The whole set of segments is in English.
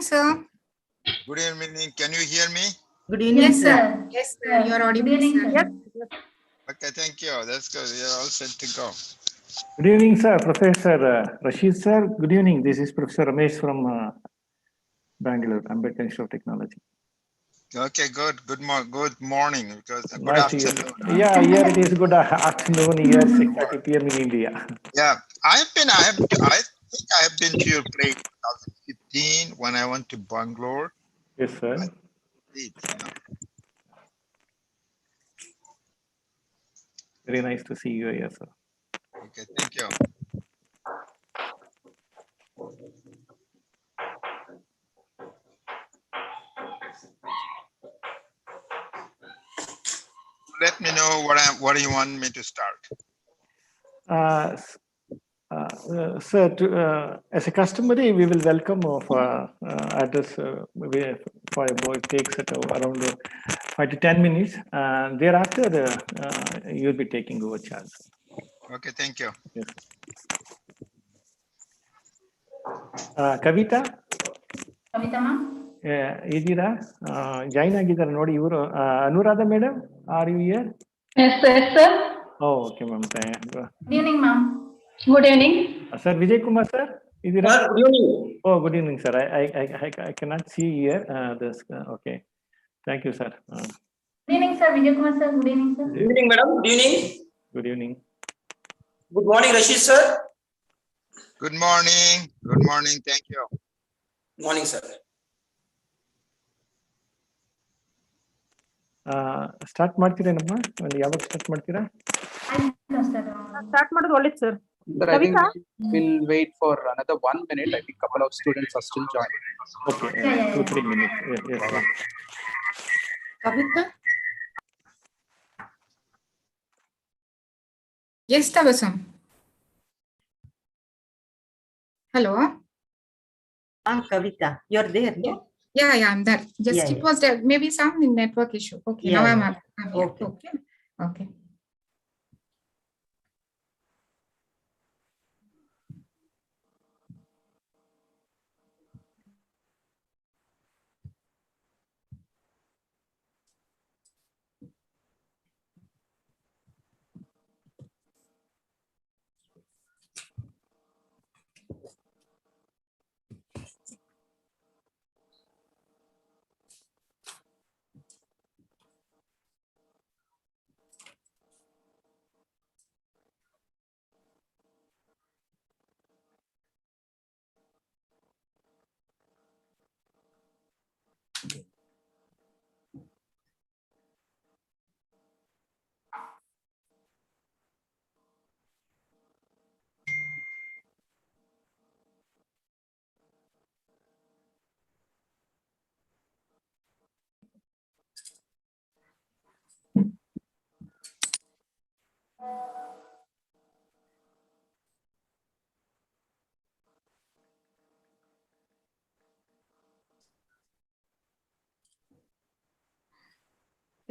sir. Good evening. Can you hear me? Good evening, Yes, sir. sir. Yes, sir. You are audible, sir. Yes. Okay, thank you. That's good. You're all set to go. Good evening, sir. Professor Rashid, sir. Good evening. This is Professor Ramesh from Bangalore, Ambedkar Institute of Technology. Okay, good. Good morning. Because good Nice to hear. afternoon. Yeah, here it is good afternoon. Here 6:30 p.m. in India. Yeah, I think I have been to your place 2015 when I went to Bangalore. Yes, sir. Very nice to see you here, sir. Okay, thank you. Let me know what do you want me to start. Sir, as a customary, we will welcome of address for it takes around 5 to 10 minutes, and thereafter you'll be taking over charge. Okay, thank you. Yes. Kavita? Kavita, ma'am? Idira? Jain ಆಗಿದ್ದಾರೆ ನೋಡಿ ಇವರು Anuradha madam, are you here? Yes, sir. Oh, okay, ma'am. Good evening, ma'am. Good evening. Sir, Vijay Kumar, sir? Idira? Good evening. Oh, good evening, sir. I cannot see here. This okay. Thank you, sir. Good evening, sir. Vijay Kumar, sir. Good evening, sir. Good evening, madam. Good evening. Good evening. Good morning, Rashid sir. Good morning. Good morning. Thank you. Good morning, sir. Start ಮಾಡ್ತೀರೇನಮ್ಮ? ಒಂದು ಯಾವಾಗ start ಮಾಡ್ತೀರಾ? Start ಮಾಡೋದು ಒಳ್ಳೆದು, sir. Sir, I think we'll wait for another 1 minute. I think a couple of students are still joining. Okay, 2-3 minutes. Yes, sir. Kavita? Yes, Tabasum. Hello. Kavita, you're there, no? Yeah, I'm there. Just Yeah, it was there. Maybe some network issue. Okay, Yeah, now yeah. I'm here. Okay. Okay.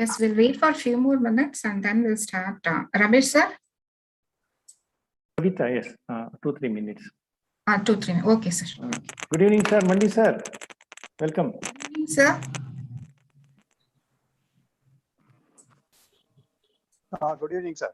Yes, we'll wait for a few more minutes and then we'll start. Ramesh, sir? Kavita, yes. 2-3 minutes. 2-3. Okay, sir. Good evening, sir. Mandi, sir. Welcome. Sir? Good evening, sir.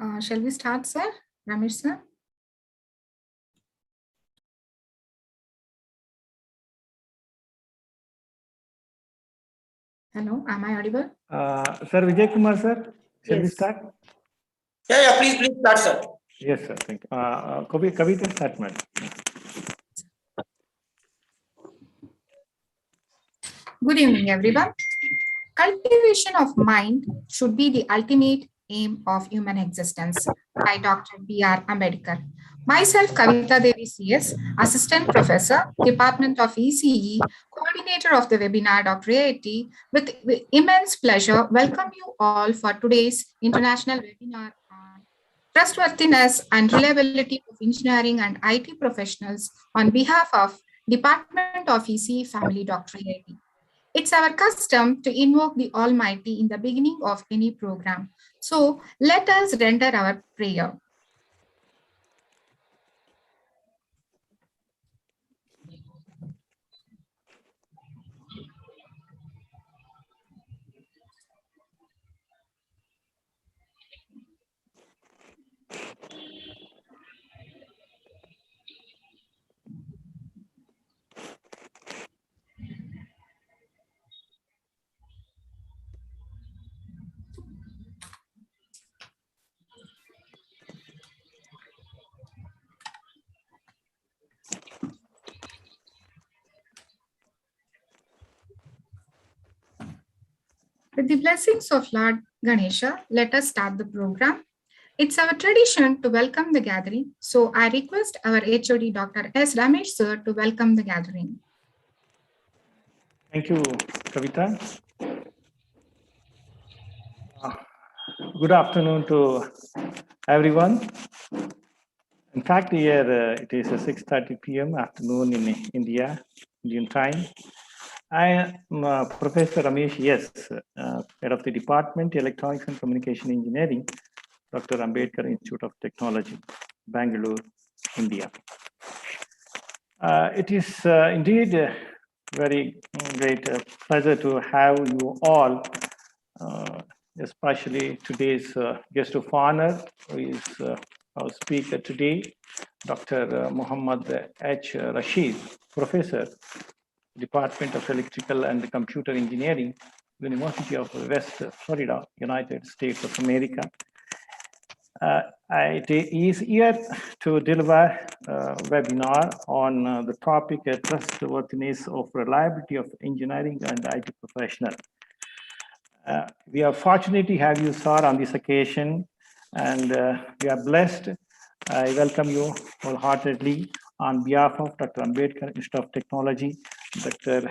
Shall we start, sir? Ramesh, sir? Hello, am I audible? Sir Vijay Kumar, sir, shall we Yes. start? Yeah, please start, sir. Yes, sir. Thank you. Kavita, start, madam. Good evening, everyone. Cultivation of mind should be the ultimate aim of human existence by Dr. B.R. Ambedkar. Myself, Kavita Devi CS, Assistant Professor, Department of ECE, Coordinator of the webinar, Dr. AIT, with immense pleasure, welcome you all for today's international webinar on trustworthiness and reliability of engineering and IT professionals on behalf of Department of ECE Family Dr. AIT. It's our custom to invoke the Almighty in the beginning of any program. So let us render our prayer. With the blessings of Lord Ganesha, let us start the program. It's our tradition to welcome the gathering. So I request our HOD Dr. S. Ramesh sir to welcome the gathering. Thank you, Kavita. Good afternoon to everyone. In fact, here it is 6:30 p.m. afternoon in India, Indian time. I am Professor Ramesh S., head of the Department, Electronics and Communication Engineering, Dr. Ambedkar Institute of Technology, Bangalore, India. It is indeed a very great pleasure to have you all, especially today's guest of honor, who is our speaker today, Dr. Muhammad H. Rashid, Professor, Department of Electrical and Computer Engineering, University of West Florida, United States of America. It is here to deliver a webinar on the topic trustworthiness of reliability of engineering and IT professional. We are fortunate to have you, sir, on this occasion, and we are blessed. I welcome you wholeheartedly on behalf of Dr. Ambedkar Institute of Technology, Dr.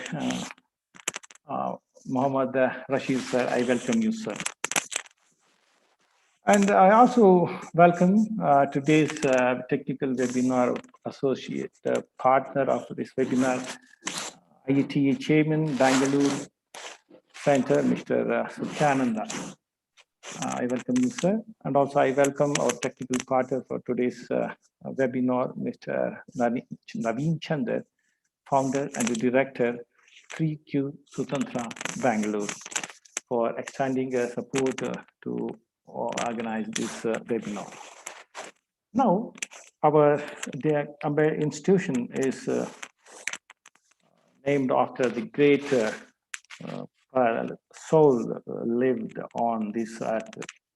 Muhammad Rashid, sir. I welcome you, sir. And I also welcome today's technical webinar associate partner of this webinar, IETA Chairman, Bangalore Center, Mr. Sutyananda. I welcome you, sir. And also I welcome our technical partner for today's webinar, Mr. Naveen Chandar, founder and the director, 3Q Sutantra, Bangalore, for extending support to organize this webinar. Now, our institution is named after the great soul lived on this earth,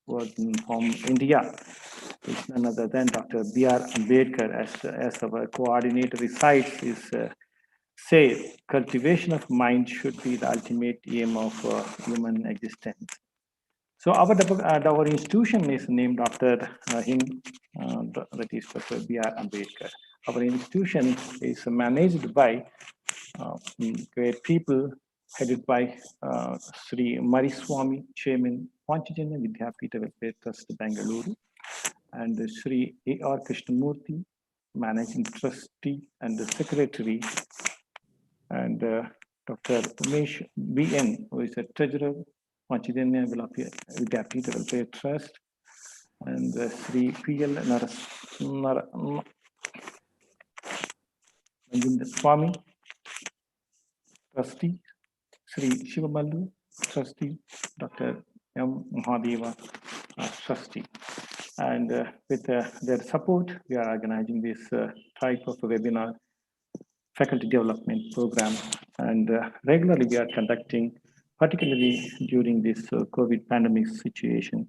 from India. It's none other than Dr. B.R. Ambedkar, as our coordinator recites, is say cultivation of mind should be the ultimate aim of human existence. So our institution is named after him, that is Dr. B.R. Ambedkar. Our institution is managed by great people headed by Sri Mariswamy, Chairman, Panchajanya Vidyapita Welfare Trust, Bangalore, and Sri A.R. Krishnamurthy, Managing Trustee and the Secretary, and Dr. Umesh B.N., who is a Treasurer, Panchajanya Vidyapita Welfare Trust, and Sri P.L. Swami, Trustee, Sri Shivamallu, Trustee, Dr. M. Mahadeva, Trustee. And with their support, we are organizing this type of webinar faculty development program. And regularly we are conducting, particularly during this COVID pandemic situation,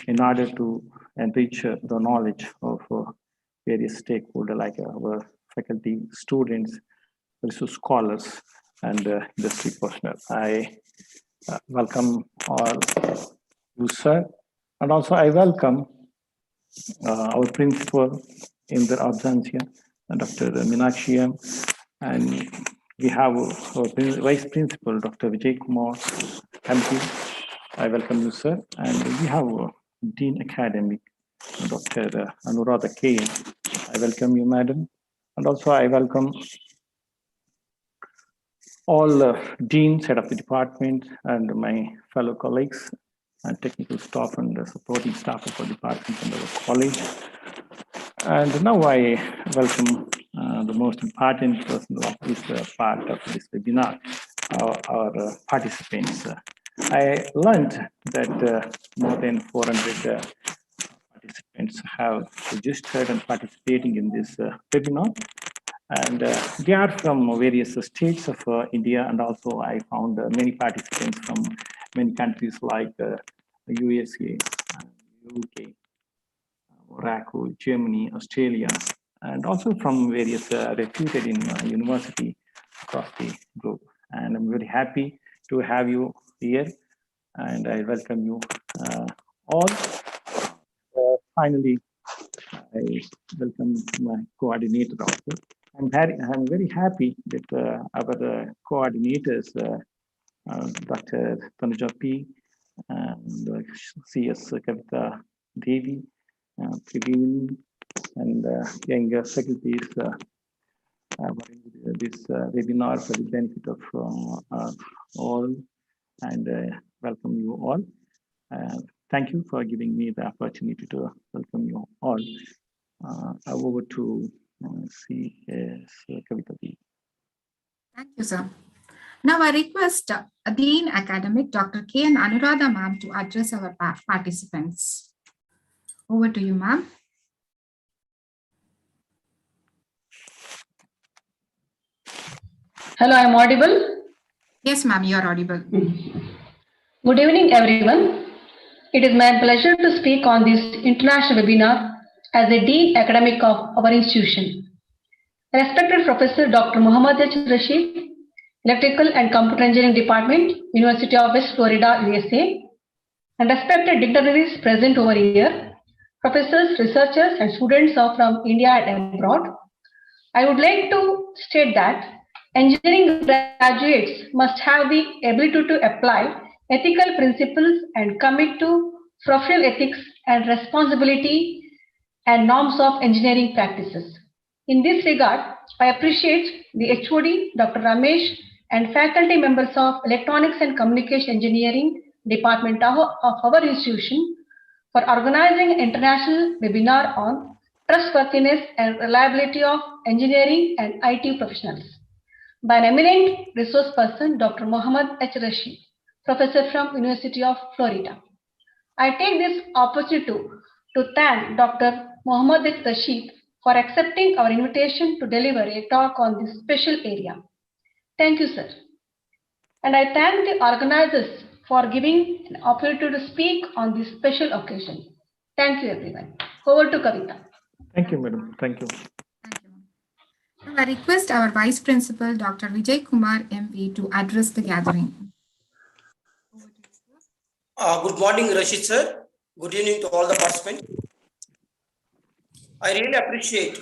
in order to enrich the knowledge of various stakeholders like our faculty, students, research scholars, and industry personnel. I welcome all you, sir. And also I welcome our principal in the absentia, Dr. Meenakshi M. And we have our Vice Principal, Dr. Vijay Kumar, MP. I welcome you, sir. And we have Dean Academic, Dr. Anuradha K. I welcome you, madam. And also I welcome all deans, head of the department, and my fellow colleagues and technical staff and the supporting staff of our department and our college. And now I welcome the most important person of this part of this webinar, our participants. I learned that more than 400 participants have registered and participating in this webinar. And they are from various states of India, and also I found many participants from many countries like USA, UK, Morocco, Germany, Australia, and also from various reputed university across the globe. And I'm very happy to have you here, and I welcome you all. Finally, I welcome my coordinator also. I'm very happy that our coordinators, Dr. Tanuja P. and CS Kavita Devi, Triveni, and young faculties this webinar for the benefit of all, and welcome you all. Thank you for giving me the opportunity to welcome you all. Over to CS Kavita Devi. Thank you, sir. Now I request Dean Academic, Dr. K. and Anuradha ma'am to address our participants. Over to you, ma'am. Hello, I'm audible? Yes, ma'am, you are audible. Good evening, everyone. It is my pleasure to speak on this international webinar as a Dean Academic of our institution. Respected Professor Dr. Muhammad H. Rashid, Electrical and Computer Engineering Department, University of West Florida, USA, and respected dignitaries present over here, professors, researchers, and students are from India and abroad. I would like to state that engineering graduates must have the ability to apply ethical principles and commit to professional ethics and responsibility and norms of engineering practices. In this regard, I appreciate the HOD, Dr. Ramesh, and faculty members of Electronics and Communication Engineering Department of our institution for organizing an international webinar on trustworthiness and reliability of engineering and IT professionals by an eminent resource person, Dr. Muhammad H. Rashid, professor from University of Florida. I take this opportunity to thank Dr. Muhammad H. Rashid for accepting our invitation to deliver a talk on this special area. Thank you, sir. And I thank the organizers for giving an opportunity to speak on this special occasion. Thank you, everyone. Over to Kavita. Thank you, madam. Thank you. Thank you. Now I request our Vice Principal, Dr. Vijay Kumar, MP, to address the gathering. Good morning, Rashid sir. Good evening to all the participants. I really appreciate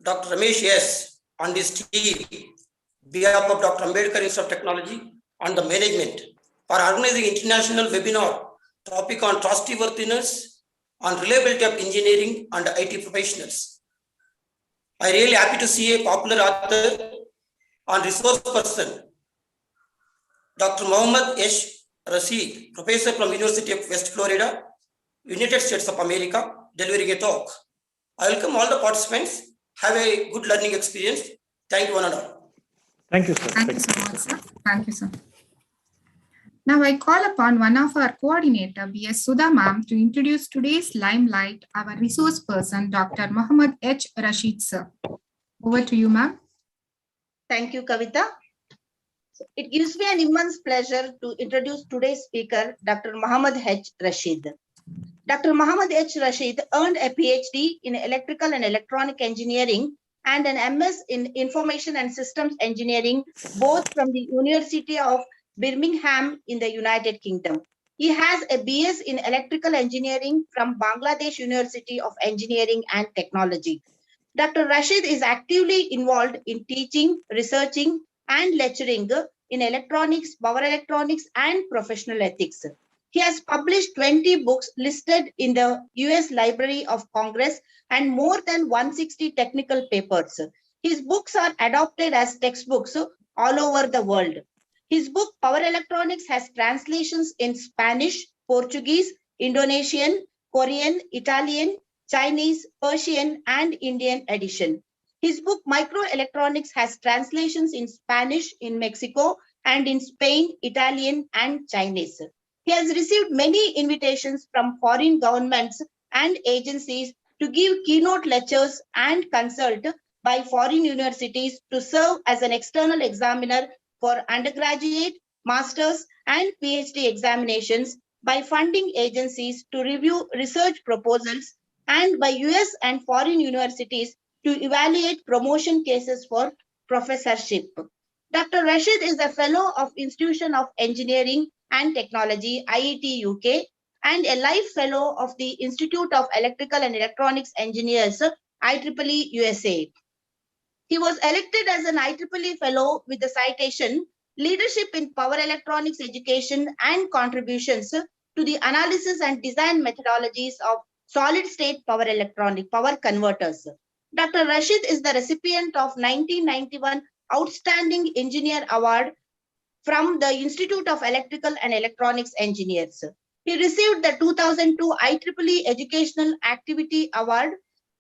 Dr. Ramesh S. and his team, behalf of Dr. Ambedkar Institute of Technology and the management for organizing international webinar topic on trustworthiness and reliability of engineering and IT professionals. I really happy to see a popular author and resource person, Dr. Muhammad H. Rashid, professor from University of West Florida, United States of America, delivering a talk. I welcome all the participants. Have a good learning experience. Thank you, one and all. Thank you, sir. Thank you so much, sir. Thank you, sir. Now I call upon one of our coordinator, B.S. Sudha ma'am, to introduce today's limelight, our resource person, Dr. Muhammad H. Rashid sir. Over to you, ma'am. Thank you, Kavita. It gives me an immense pleasure to introduce today's speaker, Dr. Muhammad H. Rashid. Dr. Muhammad H. Rashid earned a PhD in electrical and electronic engineering and an MS in information and systems engineering, both from the University of Birmingham in the United Kingdom. He has a BS in electrical engineering from Bangladesh University of Engineering and Technology. Dr. Rashid is actively involved in teaching, researching, and lecturing in electronics, power electronics, and professional ethics. He has published 20 books listed in the US Library of Congress and more than 160 technical papers. His books are adopted as textbooks all over the world. His book, Power Electronics, has translations in Spanish, Portuguese, Indonesian, Korean, Italian, Chinese, Persian, and Indian edition. His book, Microelectronics, has translations in Spanish in Mexico and in Spain, Italian, and Chinese. He has received many invitations from foreign governments and agencies to give keynote lectures and consult by foreign universities to serve as an external examiner for undergraduate, master's, and PhD examinations by funding agencies to review research proposals and by US and foreign universities to evaluate promotion cases for professorship. Dr. Rashid is a fellow of Institution of Engineering and Technology, IIT UK, and a life fellow of the Institute of Electrical and Electronics Engineers, IEEE USA. He was elected as an IEEE fellow with the citation Leadership in Power Electronics Education and Contributions to the Analysis and Design Methodologies of Solid-State Power Converters. Dr. Rashid is the recipient of 1991 Outstanding Engineer Award from the Institute of Electrical and Electronics Engineers. He received the 2002 IEEE Educational Activity Award,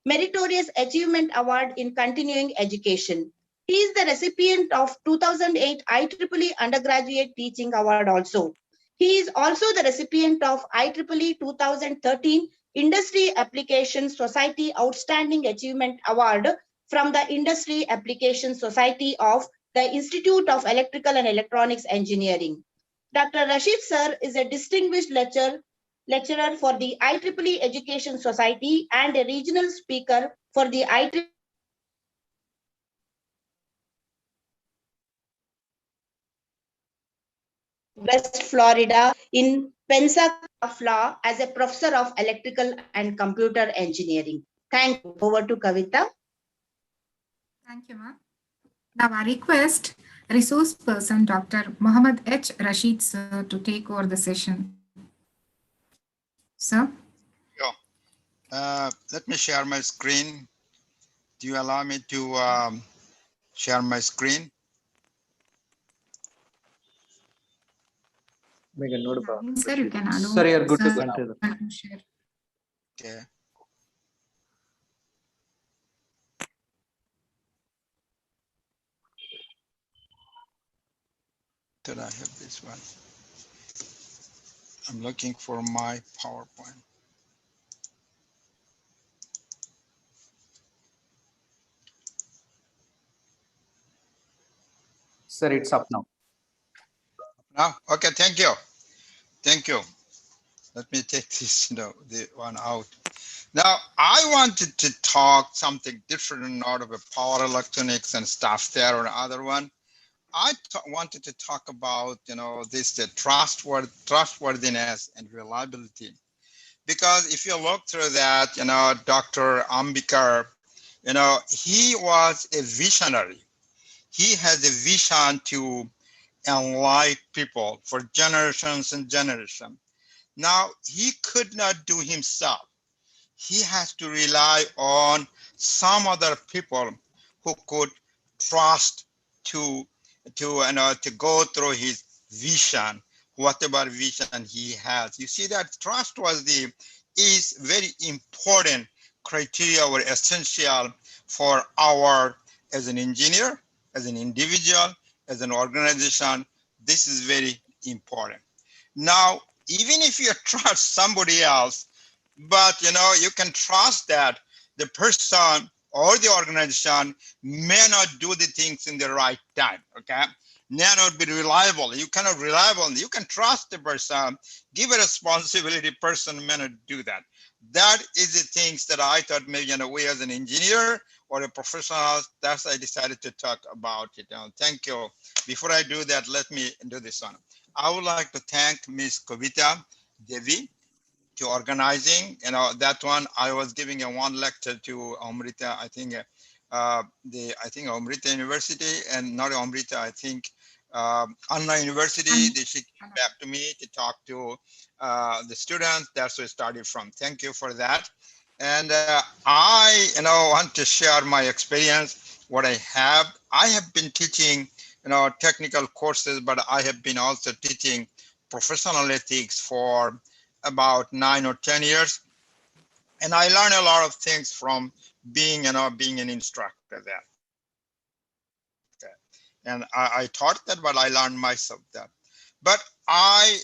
Meritorious Achievement Award in Continuing Education. He is the recipient of 2008 IEEE Undergraduate Teaching Award also. He is also the recipient of IEEE 2013 Industry Application Society Outstanding Achievement Award from the Industry Application Society of the Institute of Electrical and Electronics Engineering. Dr. Rashid sir is a distinguished lecturer for the IEEE Education Society and a regional speaker for the IEEE West Florida in Pensacola as a professor of electrical and computer engineering. Thank you. Over to Kavita. Thank you, ma'am. Now I request resource person Dr. Muhammad H. Rashid sir to take over the session. Sir? Let me share my screen. Do you allow me to share my screen? Make a note about Sir, you can allow. Sir, you're good to sir, go now. share. Okay. Did I have this one? I'm looking for my PowerPoint. Sir, it's up now. Now, okay, thank you. Thank you. Let me take this, the one out. Now, I wanted to talk something different out of a power electronics and stuff there or other one. I wanted to talk about, this trustworthiness and reliability. Because if you look through that, Dr. Ambikar, he was a visionary. He has a vision to enlighten people for generations and generations. Now, he could not do himself. He has to rely on some other people who could trust to go through his vision, whatever vision he has. You see that trustworthy is very important criteria or essential for as an engineer, as an individual, as an organization. This is very important. Now, even if you trust somebody else, but you can trust that the person or the organization may not do the things in the right time, okay? May not be reliable. You cannot reliable. You can trust the person, give a responsibility, person may not do that. That is the things that I thought maybe we as an engineer or a professional, that's I decided to talk about it. Thank you. Before I do that, let me do this one. I would like to thank Ms. Kavita Devi to organizing, that one. I was giving a one lecture to Amrita, I think Amrita University, and not Amrita, I think Anna University. She came back to me to talk to the students. That's where it started from. Thank you for that. And I want to share my experience, what I have. I have been teaching technical courses, but I have been also teaching professional ethics for about 9 or 10 years. And I learned a lot of things from being an instructor there. Okay. And I taught that, but I learned myself that. But I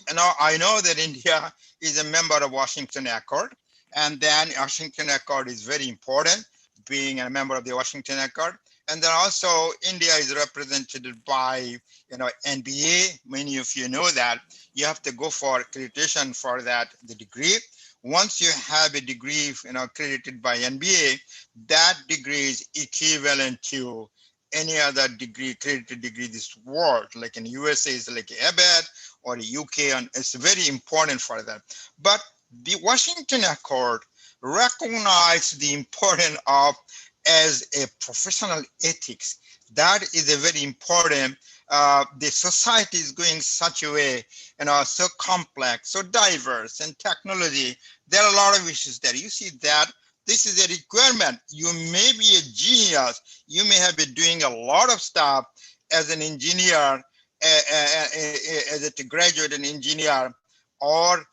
know that India is a member of Washington Accord, and then Washington Accord is very important, being a member of the Washington Accord. And then also India is represented by NBA. Many of you know that you have to go for accreditation for that, the degree. Once you have a degree accredited by NBA, that degree is equivalent to any other degree, accredited degree this world, like in USA is like ABET or UK, and it's very important for that. But the Washington Accord recognized the importance of as a professional ethics. That is a very important. The society is going such a way, so complex, so diverse, and technology. There are a lot of issues there. You see that this is a requirement. You may be a genius. You may have been doing a lot of stuff as an engineer, as a graduate and engineer, or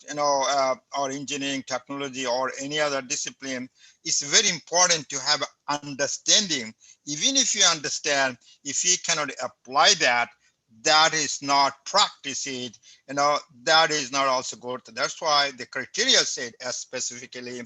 or engineering, technology, or any other discipline. It's very important to have understanding. Even if you understand, if you cannot apply that, that is not practice it, that is not also good. That's why the criteria said as specifically,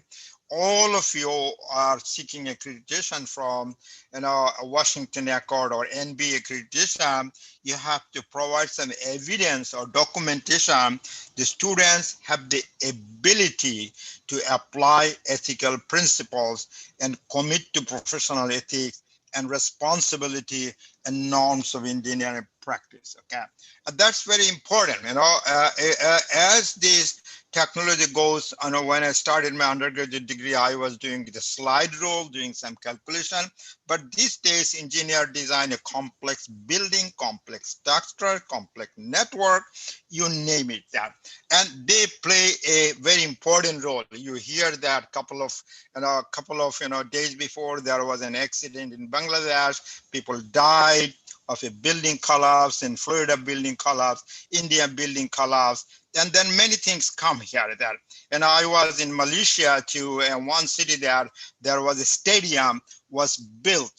all of you are seeking accreditation from a Washington Accord or NBA accreditation, you have to provide some evidence or documentation. The students have the ability to apply ethical principles and commit to professional ethics and responsibility and norms of engineering practice. Okay, and that's very important. As this technology goes, when I started my undergraduate degree, I was doing the slide rule, doing some calculation. But these days, engineer design a complex building, complex structure, complex network, you name it that. And they play a very important role. You hear that couple of days before, there was an accident in Bangladesh, people died of a building collapse, in Florida building collapse, India building collapse, and then many things come here there. And I was in Malaysia to one city there was a stadium was built,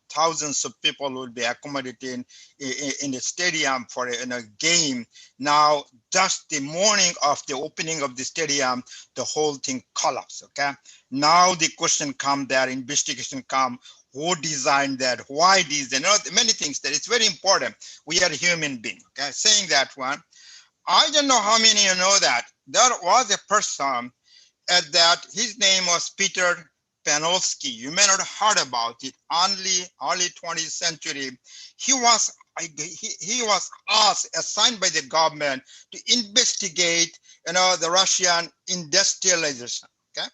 thousands of people would be accommodated in the stadium for a game. Now, just the morning of the opening of the stadium, the whole thing collapsed, okay? Now the question come there, investigation come, who designed that, why these, many things that it's very important. We are human beings, okay? Saying that one, I don't know how many you know that there was a person that his name was Peter Panofsky. You may not have heard about it. Early 20th century, he was assigned by the government to investigate, the Russian industrialization. Okay,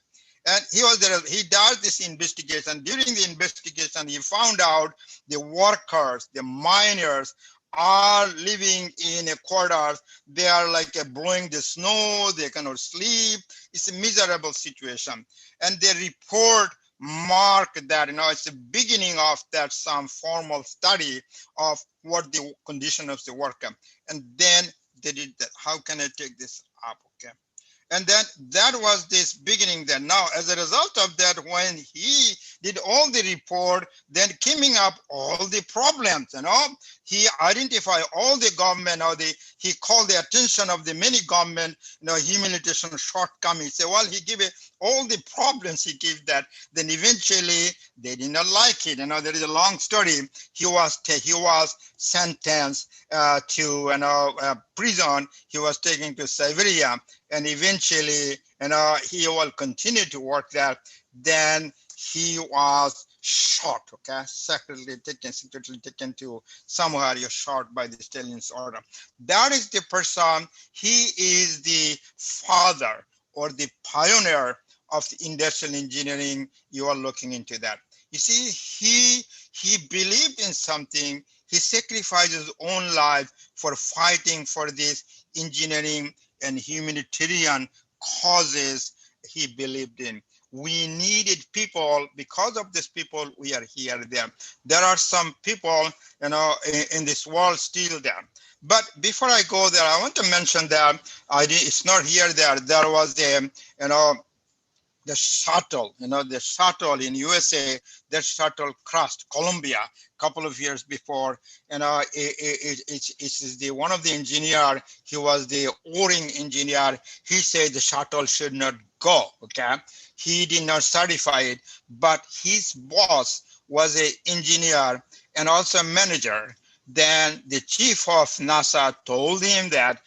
and he does this investigation. During the investigation, he found out the workers, the miners, are living in a quarters. They are like blowing the snow, they cannot sleep. It's a miserable situation. And the report marked that, it's the beginning of that some formal study of what the condition of the worker. And then they did that. How can I take this up? Okay. And then that was this beginning there. Now, as a result of that, when did all the report, then coming up all the problems, he identified all the government, he called the attention of the many government, humiliation, shortcomings. So, well, he gave all the problems he gave that. Then eventually they did not like it. There is a long story. He was sentenced to prison. He was taken to Siberia, and eventually he will continue to work there. Then he was shot, secretly taken to somewhere. You're shot by the Stalin's order. That is the person. He is the father or the pioneer of the industrial engineering. You are looking into that. You see, he believed in something. He sacrificed his own life for fighting for this engineering and humanitarian causes he believed in. We needed people. Because of these people, we are here. There are some people, in this world still there. But before I go there, I want to mention that it's not here. There was the shuttle, the shuttle in USA, that shuttle crashed Columbia a couple of years before. It's the one of the engineer. He was the O-ring engineer. He said the shuttle should not go. He did not certify it, but his boss was an engineer and also a manager. Then the chief of NASA told him that,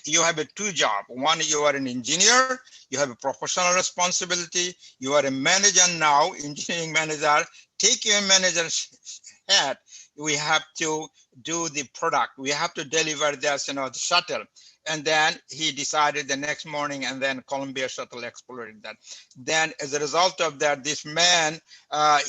you have two jobs. One, you are an engineer, you have a professional responsibility, you are a manager now, engineering manager, take your manager's hat. We have to do the product. We have to deliver this, the shuttle. And then he decided the next morning, and then Columbia shuttle exploded that. Then as a result of that, this man,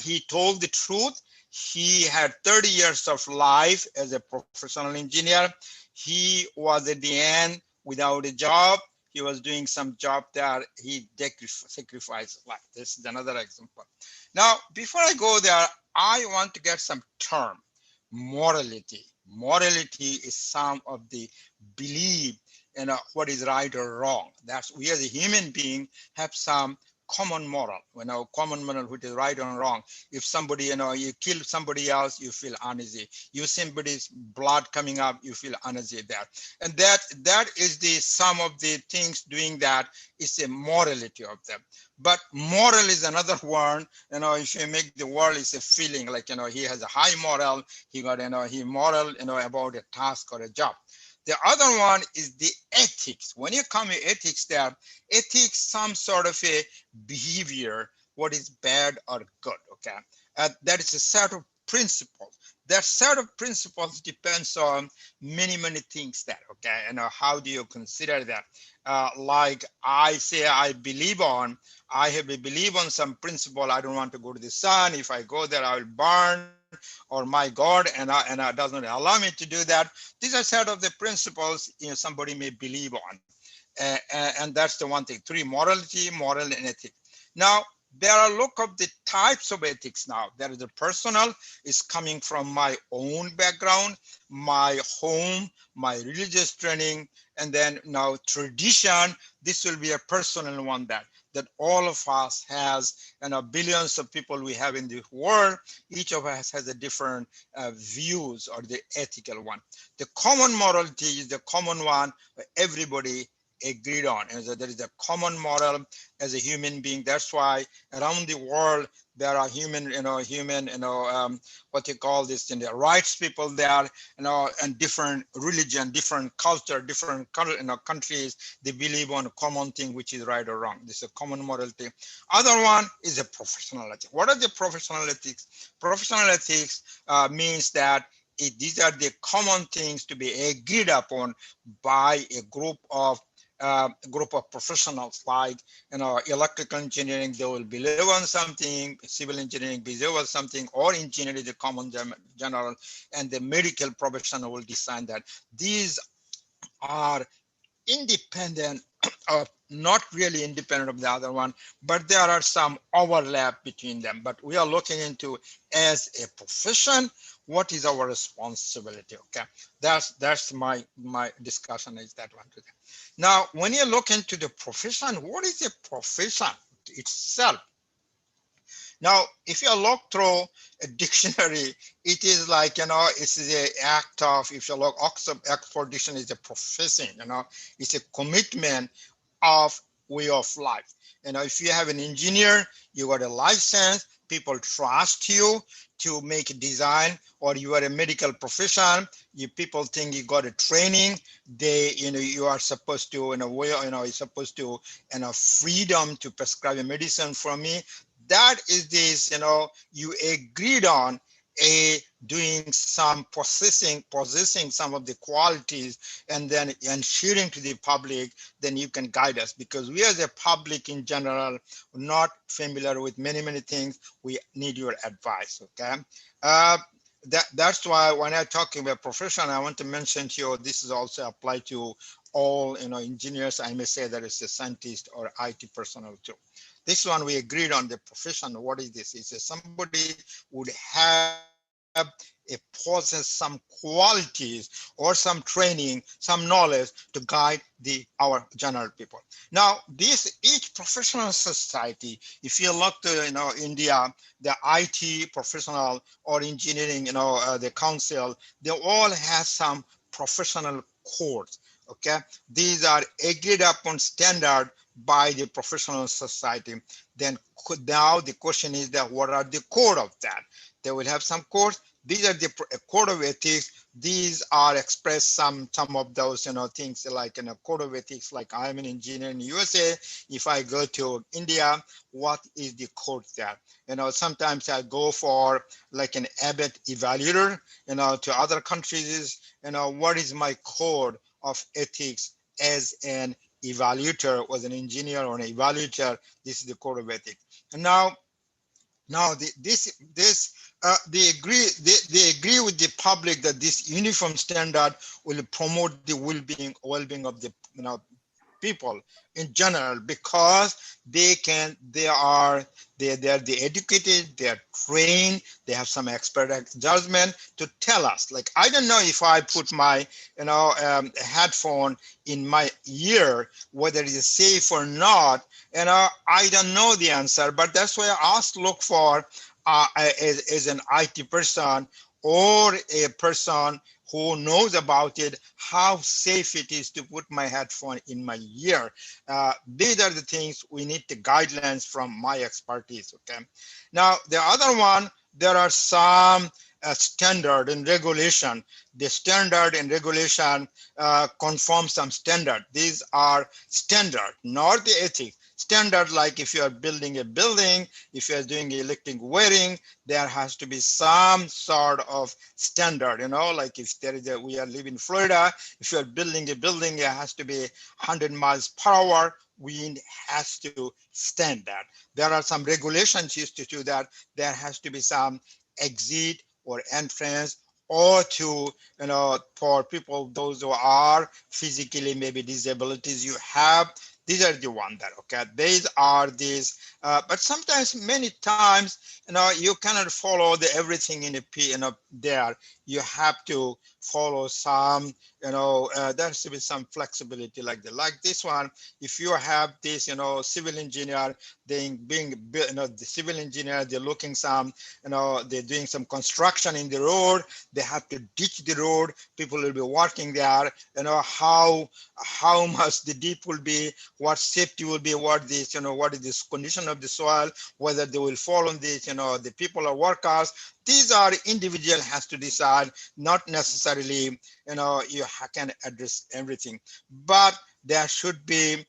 he told the truth. He had 30 years of life as a professional engineer. He was at the end without a job. He was doing some job there. He sacrificed life. This is another example. Now, before I go there, I want to get some term. Morality. Morality is some of the belief in what is right or wrong. That's, we as a human being have some common moral, common moral, which is right or wrong. If somebody, you kill somebody else, you feel uneasy. You see somebody's blood coming up, you feel uneasy there. And that is the sum of the things doing that is a morality of them. But moral is another one, if you make the world is a feeling like, he has a high moral, he got, he moral, about a task or a job. The other one is the ethics. When you come to ethics there, ethics, some sort of a behavior, what is bad or good, that is a set of principles. That set of principles depends on many, many things there, how do you consider that? Like I say, I have a belief on some principle. I don't want to go to the sun. If I go there, I will burn, or my God, and it doesn't allow me to do that. These are set of the principles somebody may believe on. And that's the one thing. 3, morality, moral, and ethics. Now, there are look of the types of ethics now. There is the personal, is coming from my own background, my home, my religious training, and then now tradition. This will be a personal one that all of us has, billions of people we have in the world. Each of us has a different views or the ethical one. The common morality is the common one everybody agreed on. And so there is a common moral as a human being. That's why around the world there are what you call this, rights people there, and different religion, different culture, different countries, they believe on a common thing which is right or wrong. This is a common morality. Other one is a professional ethics. What are the professional ethics? Professional ethics means that these are the common things to be agreed upon by a group of professionals, like electrical engineering, they will believe on something, civil engineering believe on something, or engineering the common general, and the medical professional will decide that. These are independent of, not really independent of the other one, but there are some overlap between them. But we are looking into, as a profession, what is our responsibility? That's my discussion is that one today. Now, when you look into the profession, what is a profession itself? Now, if you look through a dictionary, it is like, it's the act of, if you look, Oxford Dictionary is a professing, it's a commitment of way of life. If you have an engineer, you got a license, people trust you to make a design, or you are a medical profession, people think you got a training, you are supposed to, in a way, you're supposed to, freedom to prescribe a medicine from me. That is this, you agreed on doing some possessing some of the qualities, and then ensuring to the public, then you can guide us, because we as a public in general, not familiar with many things. We need your advice. Okay. That's why when I talk about profession, I want to mention to you, this is also applied to all, engineers. I may say that it's a scientist or IT personnel too. This one we agreed on the profession. What is this? It's somebody would have possess some qualities or some training, some knowledge to guide our general people. Now, each professional society, if you look to India, the IT professional or engineering, the council, they all have some professional codes. Okay, these are agreed upon standard by the professional society. Then now the question is that what are the code of that? They will have some codes. These are the code of ethics. These are expressed some of those things, like in a code of ethics. Like I'm an engineer in USA. If I go to India, what is the code there? Sometimes I go for like an ABET evaluator. To other countries, what is my code of ethics as an evaluator, was an engineer or an evaluator? This is the code of ethics. And now they agree with the public that this uniform standard will promote the well-being of the people in general, because they are educated, they are trained, they have some expert judgment to tell us. Like, I don't know if I put my headphone in my ear, whether it is safe or not. I don't know the answer, but that's why I asked look for as an IT person or a person who knows about it, how safe it is to put my headphone in my ear. These are the things we need the guidelines from my expertise. Okay. Now the other one, there are some standard and regulation. The standard and regulation conform some standard. These are standard, not the ethics. Standard, like if you are building a building, if you are doing electric wiring, there has to be some sort of standard, like if there is we are living in Florida, if you are building a building, it has to be 100 miles per hour. Wind has to stand that. There are some regulations used to do that. There has to be some exit or entrance, or to, for people, those who are physically maybe disabilities you have. These are the one that, okay, these are these, but sometimes, many times, you cannot follow everything in there. You have to follow some, there should be some flexibility like that. Like this one, if you have this, civil engineer, the civil engineer, they're looking some, they're doing some construction in the road, they have to ditch the road, people will be working there, how much the deep will be, what safety will be, what this, what is this condition of the soil, whether they will fall on this, the people are workers. These are individual has to decide, not necessarily, you can address everything, but there should be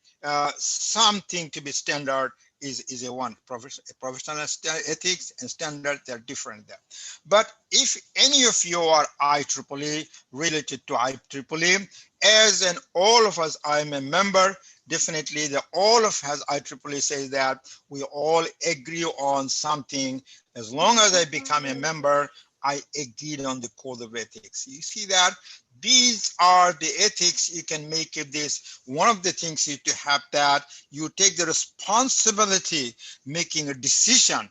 something to be standard. Is a one professional ethics and standard, they're different there. But if any of you are IEEE, related to IEEE, as in all of us, I'm a member, definitely all of us IEEE says that we all agree on something. As long as I become a member, I agreed on the code of ethics. You see that? These are the ethics you can make it this. One of the things you to have that you take the responsibility making a decision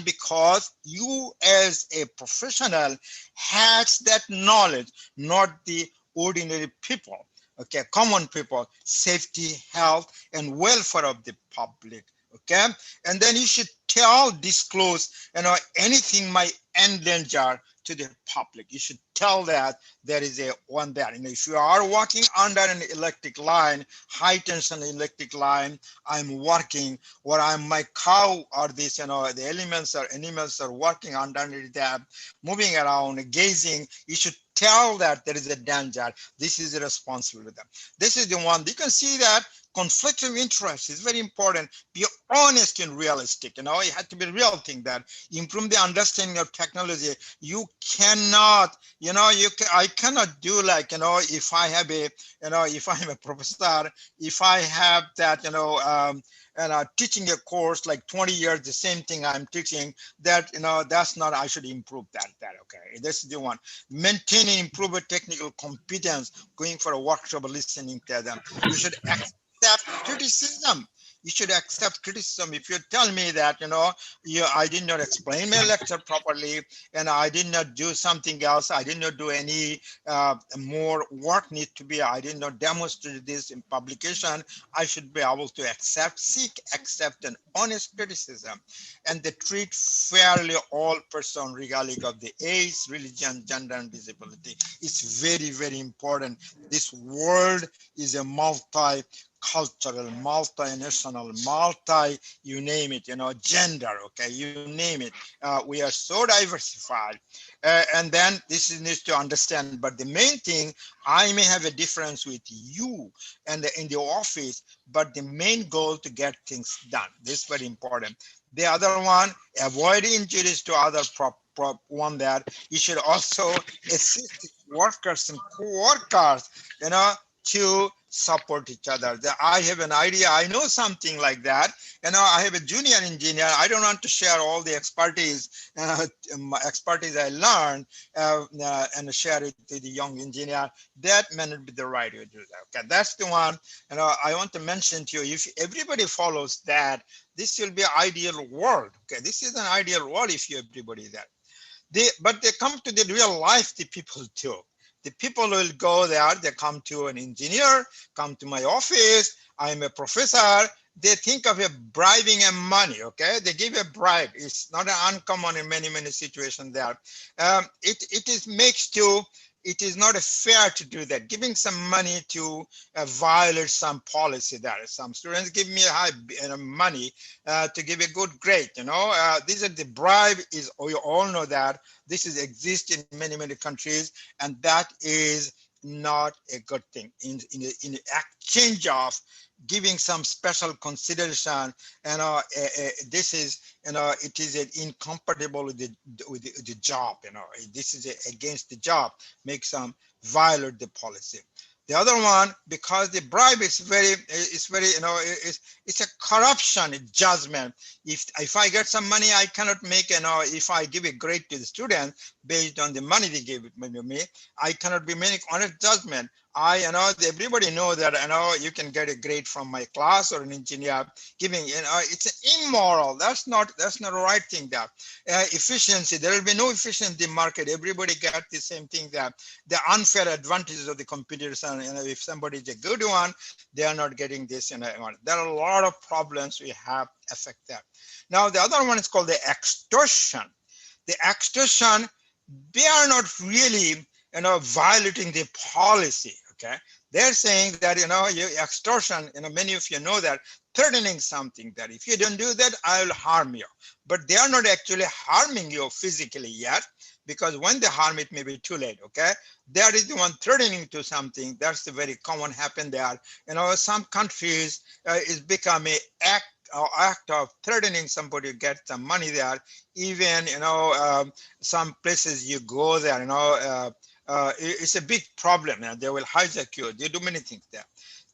because you as a professional has that knowledge, not the ordinary people. Okay, common people, safety, health, and welfare of the public. Okay, and then you should disclose, anything might endanger to the public. You should tell that there is a one there. If you are walking under an electric line, high tension electric line, I'm working, or my cow or this, the elements or animals are working underneath that, moving around, gazing, you should tell that there is a danger. This is a responsibility. This is the one. You can see that conflict of interest is very important. Be honest and realistic. You have to be real thing that improve the understanding of technology. You cannot, I cannot do like, if I have a, if I'm a professor, if I have that, teaching a course like 20 years, the same thing I'm teaching, that, that's not, I should improve that, okay. This is the one. Maintaining, improve technical competence, going for a workshop, listening to them. You should accept criticism. You should accept criticism. If you tell me that, I did not explain my lecture properly, and I did not do something else, I did not do any more work need to be, I did not demonstrate this in publication, I should be able to accept an honest criticism, and they treat fairly all person regardless of the age, religion, gender, and disability. It's very, very important. This world is a multi-cultural, multinational, you name it, gender, okay, you name it. We are so diversified. And then this needs to understand, but the main thing, I may have a difference with you and in the office, but the main goal to get things done. This is very important. The other one, avoid injuries to other one that you should also assist workers and co-workers, to support each other. I have an idea, I know something like that, I have a junior engineer, I don't want to share all the expertise I learned and share it to the young engineer. That may not be the right way to do that. Okay, that's the one. I want to mention to you, if everybody follows that, this will be an ideal world. Okay, this is an ideal world if you everybody there. But they come to the real life, the people too. The people will go there, they come to an engineer, come to my office, I'm a professor, they think of a bribing and money, okay? They give a bribe. It's not uncommon in many, many situations there. It is not fair to do that. Giving some money to violate some policy there. Some students give me high money to give a good grade. These are the bribe is. We all know that this is exist in many, many countries, and that is not a good thing. In exchange of giving some special consideration, this is, it is incompatible with the job. This is against the job, make some violate the policy. The other one, because the bribe is it's a corruption, it's judgment. If I get some money, I cannot make, if I give a grade to the student based on the money they gave me, I cannot be making honest judgment. Everybody know that, you can get a grade from my class or an engineer giving, it's immoral. That's not the right thing there. Efficiency, there will be no efficiency in the market. Everybody get the same thing there. The unfair advantages of the competition, if somebody is a good one, they are not getting this, there are a lot of problems we have affect that. Now, the other one is called the extortion. The extortion, they are not really, violating the policy, okay? They're saying that, extortion, many of you know that, threatening something that if you don't do that, I will harm you. But they are not actually harming you physically yet, because when they harm, it may be too late, okay? That is the one threatening to something. That's the very common happen there. Some countries it's become an act of threatening somebody to get some money there. Even, some places you go there, it's a big problem. They will hijack you. They do many things there.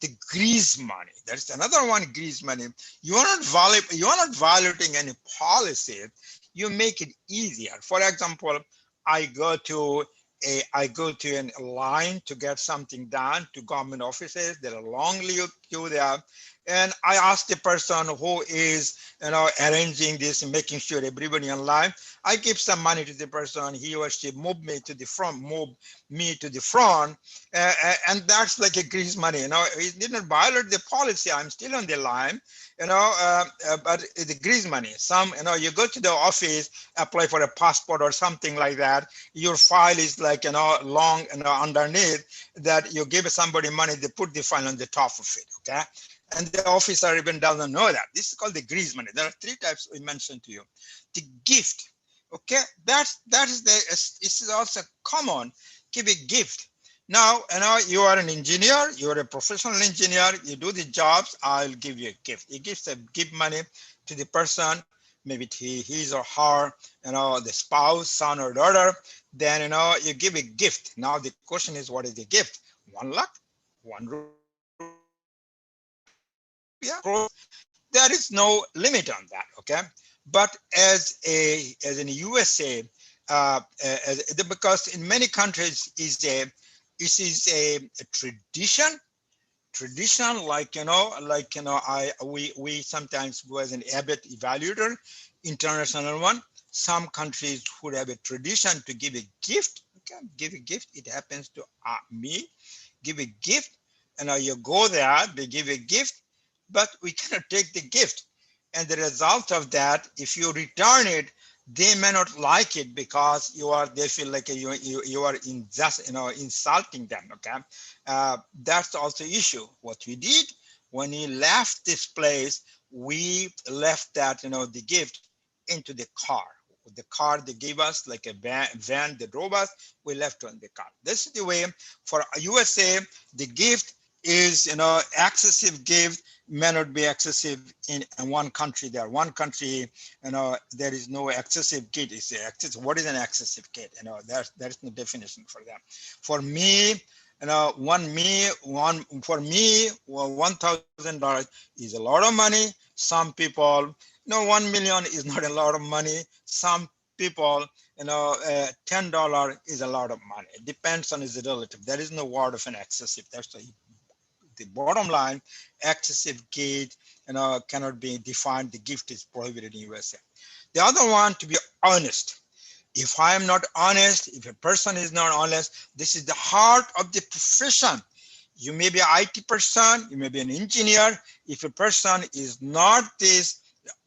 The grease money. That's another one. Grease money. You are not violating any policy. You make it easier. For example, I go to a line to get something done to government offices. There are long queue there, and I ask the person who is, arranging this and making sure everybody online, I give some money to the person, he or she move me to the front, and that's like a grease money. It didn't violate the policy. I'm still on the line, but it's a grease money. You go to the office, apply for a passport or something like that. Your file is like, long, underneath that. You give somebody money, they put the file on the top of it. Okay. And the officer even doesn't know that. This is called the grease money. There are three types we mentioned to you. The gift. Okay. That is this is also common. Give a gift. Now, you are an engineer, you are a professional engineer, you do the jobs, I'll give you a gift. You give money to the person, maybe his or her, the spouse, son or daughter, then, you give a gift. Now the question is, what is the gift? 1 lakh, 1 crore. There is no limit on that, okay? But as in USA, because in many countries this is a tradition, we sometimes go as an abbot evaluator, international one. Some countries would have a tradition to give a gift. Okay, give a gift. It happens to me. Give a gift, and you go there. They give a gift, but we cannot take the gift. And the result of that, if you return it, they may not like it because they feel like you are insulting them. Okay, that's also issue. What we did when we left this place, we left that the gift into the car. The car they gave us, like a van they drove us, we left on the car. This is the way for USA. The gift is excessive gift may not be excessive in one country. There one country, there is no excessive gift. It's excessive. What is an excessive gift? There is no definition for that. For me, $1,000 is a lot of money. Some people, 1 million is not a lot of money. Some people, $10 is a lot of money. It depends on its relative. There is no word of an excessive. That's the bottom line. Excessive gift, cannot be defined. The gift is prohibited in USA. The other one, to be honest. If I am not honest, if a person is not honest, this is the heart of the profession. You may be an IT person, you may be an engineer. If a person is not this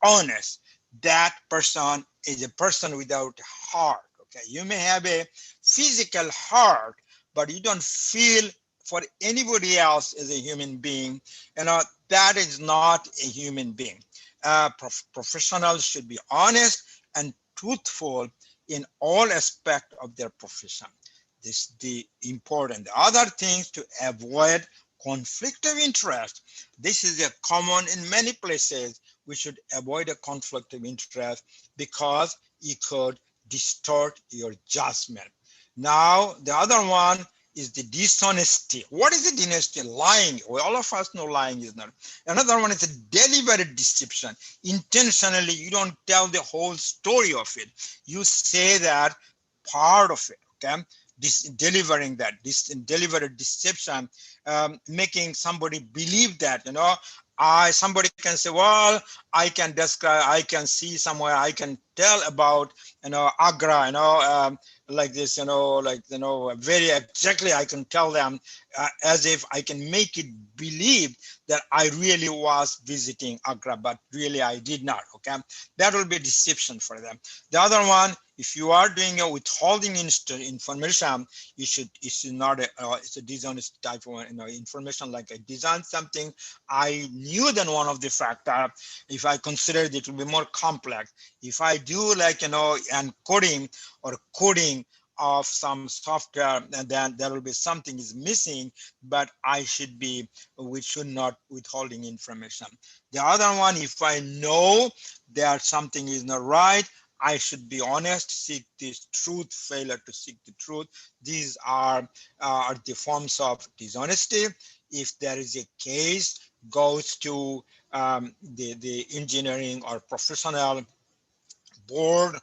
honest, that person is a person without heart. Okay, you may have a physical heart, but you don't feel for anybody else as a human being. That is not a human being. Professionals should be honest and truthful in all aspects of their profession. This is the important. The other things to avoid conflict of interest. This is a common in many places. We should avoid a conflict of interest because it could distort your judgment. Now, the other one is the dishonesty. What is the dishonesty? Lying. Well, all of us know lying is not. Another one is a deliberate deception. Intentionally, you don't tell the whole story of it. You say that part of it, okay? Delivering that, this deliberate deception, making somebody believe that, somebody can say, well, I can describe, I can see somewhere, I can tell about, Agra, like this, very exactly, I can tell them as if I can make it believe that I really was visiting Agra, but really I did not, okay? That will be deception for them. The other one, if you are doing a withholding information, it's not it's a dishonest type of information, like I designed something, I knew then one of the factor, if I considered it will be more complex. If I do like, encoding or coding of some software, and then there will be something is missing, but we should not withholding information. The other one, if I know that something is not right, I should be honest, seek this truth, failure to seek the truth. These are the forms of dishonesty. If there is a case, goes to the engineering or professional board,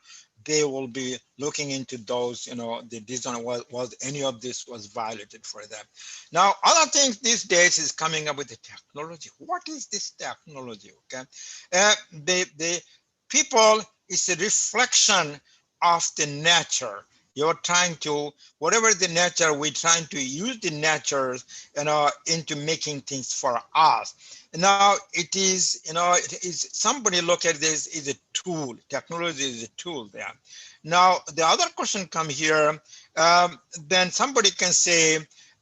they will be looking into those, the design was any of this was violated for them. Now, other things these days is coming up with the technology. What is this technology? Okay, the people is a reflection of the nature. You're trying to, whatever the nature, we're trying to use the nature, into making things for us. Now it is, it is, somebody look at this is a tool. Technology is a tool there. Now the other question come here, then somebody can say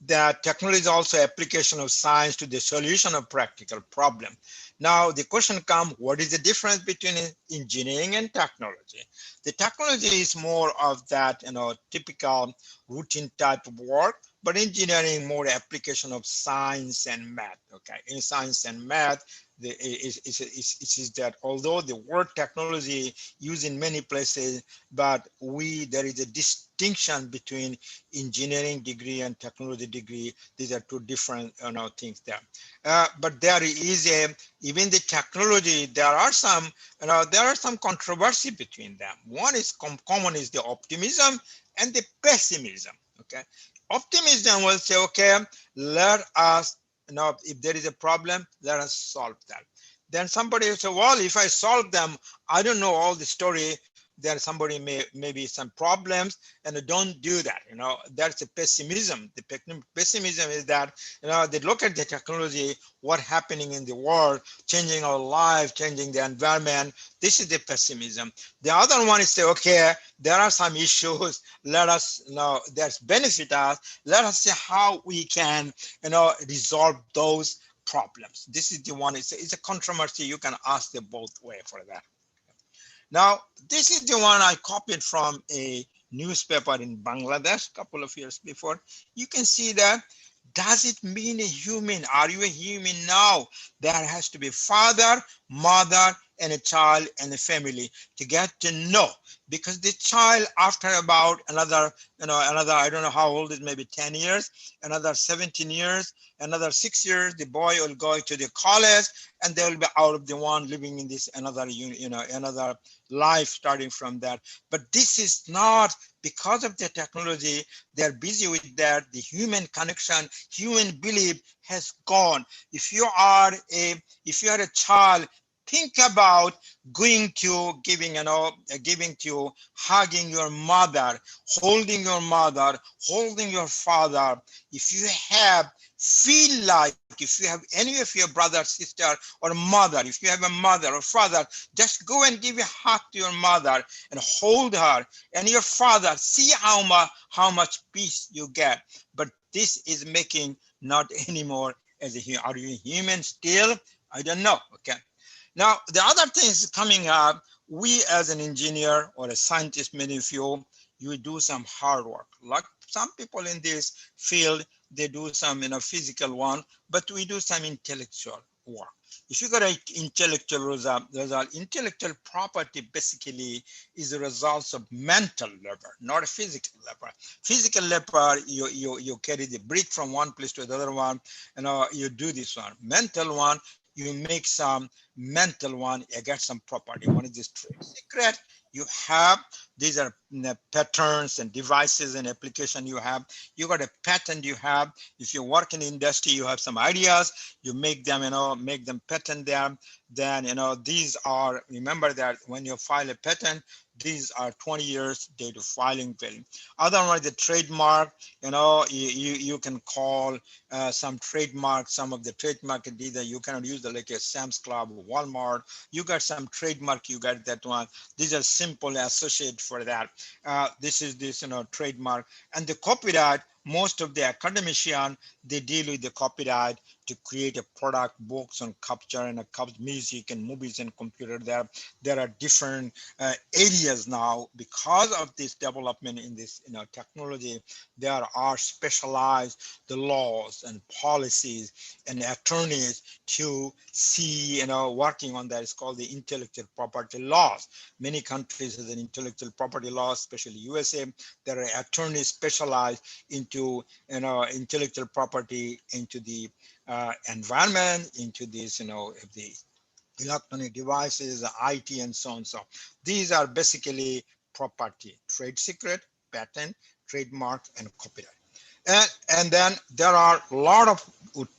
that technology is also application of science to the solution of practical problem. Now the question comes, what is the difference between engineering and technology? The technology is more of that, typical routine type of work, but engineering more application of science and math. Okay, in science and math, it is that although the word technology used in many places, but there is a distinction between engineering degree and technology degree. These are two different things there. But there is even the technology, there are some controversy between them. One is common is the optimism and the pessimism. Okay, optimism will say, okay, let us, if there is a problem, let us solve that. Then somebody will say, well, if I solve them, I don't know all the story. There somebody maybe some problems, and don't do that. That's a pessimism. The pessimism is that they look at the technology, what happening in the world, changing our life, changing the environment. This is the pessimism. The other one is say, okay, there are some issues. Let us there's benefit us. Let us see how we can resolve those problems. This is the one. It's a controversy. You can ask the both way for that. Now, this is the one I copied from a newspaper in Bangladesh a couple of years before. You can see that, does it mean a human? Are you a human now? There has to be father, mother, and a child and a family to get to know. Because the child, after about another, I don't know how old it is, maybe 10 years, another 17 years, another 6 years, the boy will go to the college, and they will be out of the one living in this another, another life starting from that. But this is not because of the technology. They're busy with that. The human connection, human belief has gone. If you are a child, think about going to giving to hugging your mother, holding your father. If you have feel like, if you have any of your brother, sister, or mother, if you have a mother or father, just go and give a hug to your mother and hold her, and your father, see how much peace you get. But this is making not anymore as a human. Are you human still? I don't know. Okay. Now, the other thing is coming up, we as an engineer or a scientist, many of you do some hard work. Like some people in this field, they do some physical one, but we do some intellectual work. If you got an intellectual result, intellectual property basically is a result of mental labor, not a physical labor. Physical labor, you carry the brick from one place to the other one, you do this one. Mental one, you make some mental one, you get some property. One is this trade secret. You have, these are patterns and devices and application you have. You got a patent you have. If you work in the industry, you have some ideas, you make them, make them patent them. Then, these are, remember that when you file a patent, these are 20 years date of filing value. Otherwise, the trademark, you can call some trademark, some of the trademark, either you cannot use the like a Sam's Club or Walmart. You got some trademark, you got that one. These are simple associated for that. This is this, trademark. And the copyright, most of the academician, they deal with the copyright to create a product, books and culture and music and movies and computer. There are different areas now because of this development in this technology. There are specialized the laws and policies and attorneys to see working on that. It's called the intellectual property laws. Many countries have an intellectual property laws, especially USA. There are attorneys specialized into intellectual property, into the environment, into this the electronic devices, IT, and so on. So these are basically property, trade secret, patent, trademark, and copyright. And then there are a lot of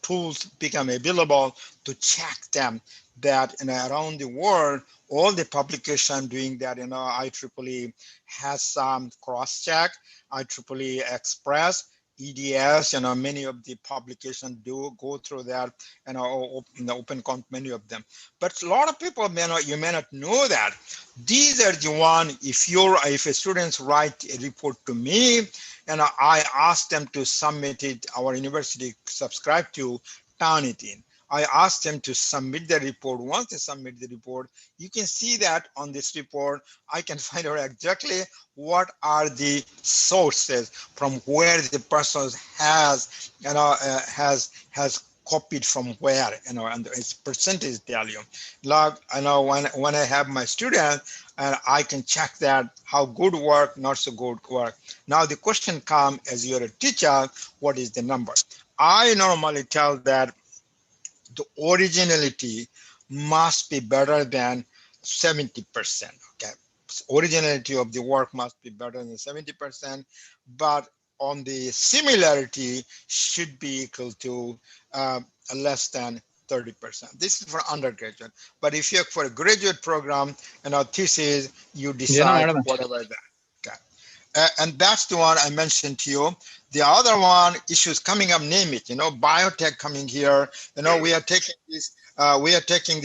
tools become available to check them that around the world, all the publication doing that, IEEE has some cross check, IEEE Express, EDS, many of the publications do go through that, open many of them. But a lot of people you may not know that these are the one. If a students write a report to me, and I ask them to submit it, our university subscribe to, turn it in. I ask them to submit the report. Once they submit the report, you can see that on this report, I can find out exactly what are the sources from where the person has, has copied from where, and its percentage value. Like, when I have my student, and I can check that how good work, not so good work. Now the question comes, as you're a teacher, what is the number? I normally tell that the originality must be better than 70%. Okay, originality of the work must be better than 70%, but on the similarity should be equal to less than 30%. This is for undergraduate. But if you're for a graduate program and our thesis, you decide whatever that. Okay. And that's the one I mentioned to you. The other one, issues coming up, name it, biotech coming here, we are taking this, I have taken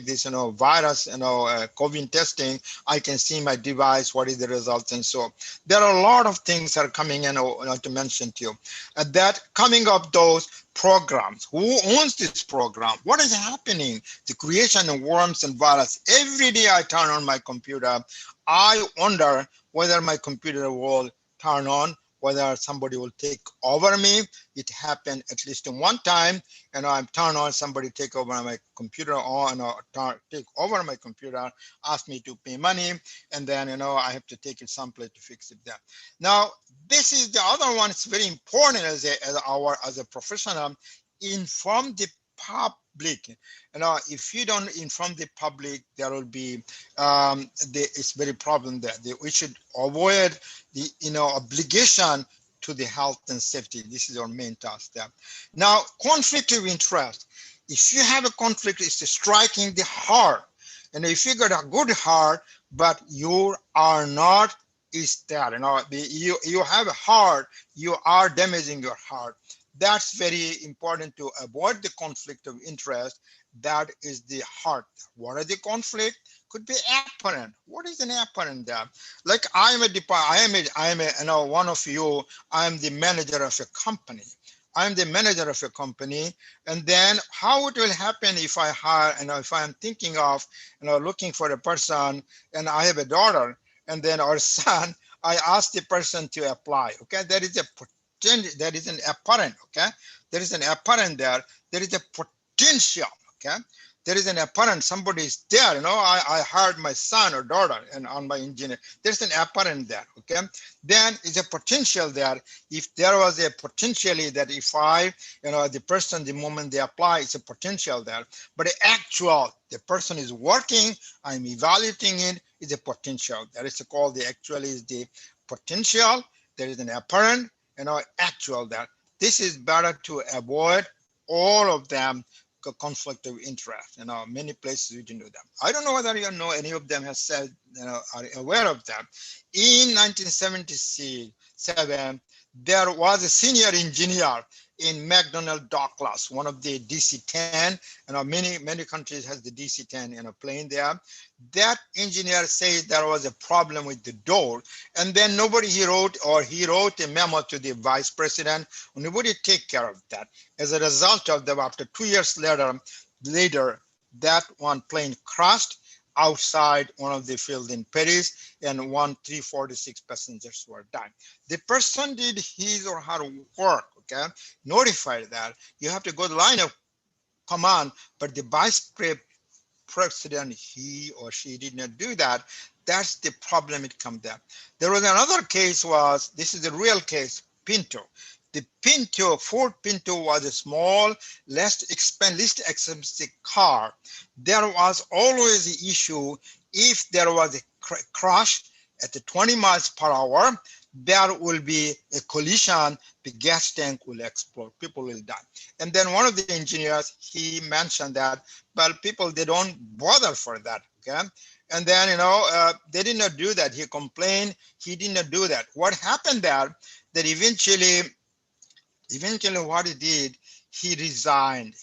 this, virus, COVID testing. I can see my device, what is the results, and so there are a lot of things that are coming in to mention to you. That coming up those programs, who owns this program? What is happening? The creation of worms and virus. Every day I turn on my computer, I wonder whether my computer will turn on, whether somebody will take over me. It happened at least one time, I'm turned on, somebody take over my computer take over my computer, ask me to pay money, and then I have to take it someplace to fix it there. Now, this is the other one. It's very important as a professional, inform the public. If you don't inform the public, there will be it's very problem that we should avoid the obligation to the health and safety. This is our main task there. Now, conflict of interest. If you have a conflict, it's striking the heart. And if you got a good heart, but you are not, is that you have a heart, you are damaging your heart. That's very important to avoid the conflict of interest. That is the heart. What are the conflict? Could be apparent. What is an apparent there? Like one of you, I'm the manager of a company. I'm the manager of a company, and then how it will happen if I hire, if I'm thinking of, looking for a person, and I have a daughter, and then our son, I ask the person to apply. Okay, there is an apparent. Okay, there is an apparent there. There is a potential. Okay. There is an apparent, somebody is there, I hired my son or daughter and on my engineer. There's an apparent there, okay? Then is a potential there. If there was a potentially that if I, the person, the moment they apply, it's a potential there. But the actual, the person is working, I'm evaluating it, is a potential. That is called the actually is the potential. There is an apparent, actual there. This is better to avoid all of them. Conflict of interest, many places you can do that. I don't know whether any of them has said, are aware of that. In 1977, there was a senior engineer in McDonnell Douglas, one of the DC-10, many countries has the DC-10 plane there. That engineer says there was a problem with the door, and then he wrote a memo to the vice president. Nobody take care of that. As a result of that, after 2 years later, that one plane crashed outside one of the fields in Paris, and 346 passengers were died. The person did his or her work, okay? Notified that. You have to go to the line of command, but the vice president, he or she did not do that. That's the problem it comes there. There was another case this is the real case, Pinto. The Ford Pinto was a small, least expensive car. There was always the issue if there was a crash at the 20 miles per hour, there will be a collision, the gas tank will explode, people will die. And then one of the engineers, he mentioned that, well, people, they don't bother for that, okay? And then, they did not do that. He complained, he did not do that. What happened there, that eventually what he did, he resigned.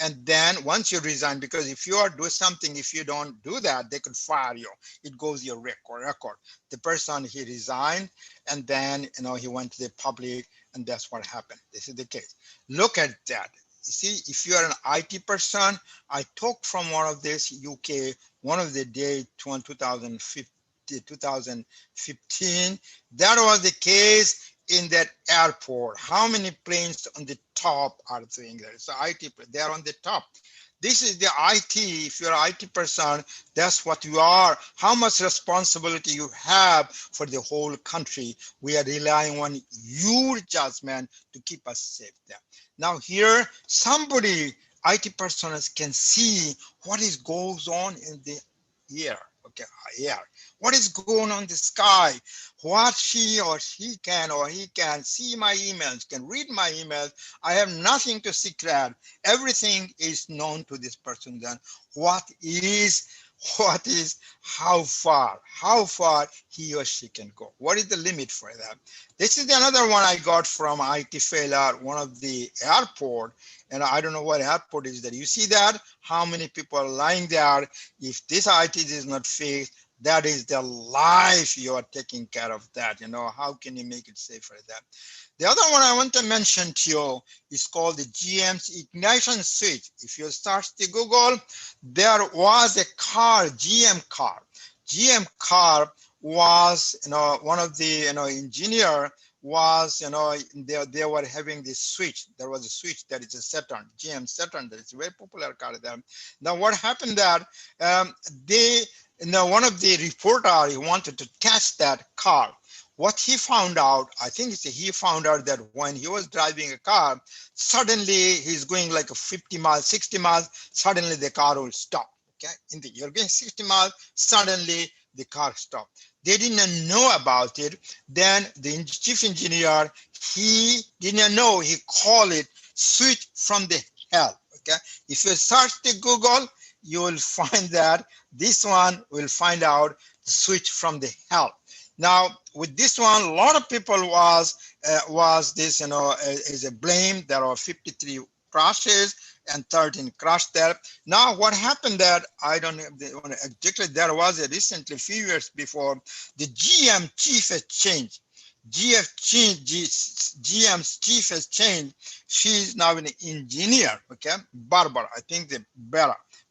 And then once you resign, because if you are doing something, if you don't do that, they could fire you. It goes your record. The person, he resigned, and then, he went to the public, and that's what happened. This is the case. Look at that. You see, if you are an IT person, I took from one of this UK, one of the day 2015, that was the case in that airport. How many planes on the top are doing that? So IT, they are on the top. This is the IT. If you're an IT person, that's what you are. How much responsibility you have for the whole country. We are relying on your judgment to keep us safe there. Now here, somebody, IT personas can see what is goes on in the air. Okay, air. What is going on in the sky? What she or he can or he can see my emails, can read my emails. I have nothing to secret. Everything is known to this person. Then what is how far he or she can go? What is the limit for that? This is another one I got from IT failure, one of the airport. And I don't know what airport is that. You see that? How many people are lying there? If this IT is not fixed, that is the life you are taking care of that. How can you make it safe for that? The other one I want to mention to you is called the GM's ignition switch. If you search the Google, there was a car, GM car. GM car was, one of the, engineer was, they were having this switch. There was a switch that is a Saturn, GM Saturn, that is a very popular car there. Now what happened that one of the reporter, he wanted to test that car. What he found out, I think he found out that when he was driving a car, suddenly he's going like a 50 miles, 60 miles, suddenly the car will stop. Okay, you're going 60 miles, suddenly the car stopped. They didn't know about it. Then the chief engineer, he didn't know, he called it switch from the hell. Okay, if you search the Google, you will find that this one will find out the switch from the hell. Now with this one, a lot of people was this, is a blame. There are 53 crashes and 13 crashed there. Now what happened that, I don't know exactly, there was a recently, few years before, the GM chief has changed. GM's chief has changed. She's now an engineer, okay? Barbara, I think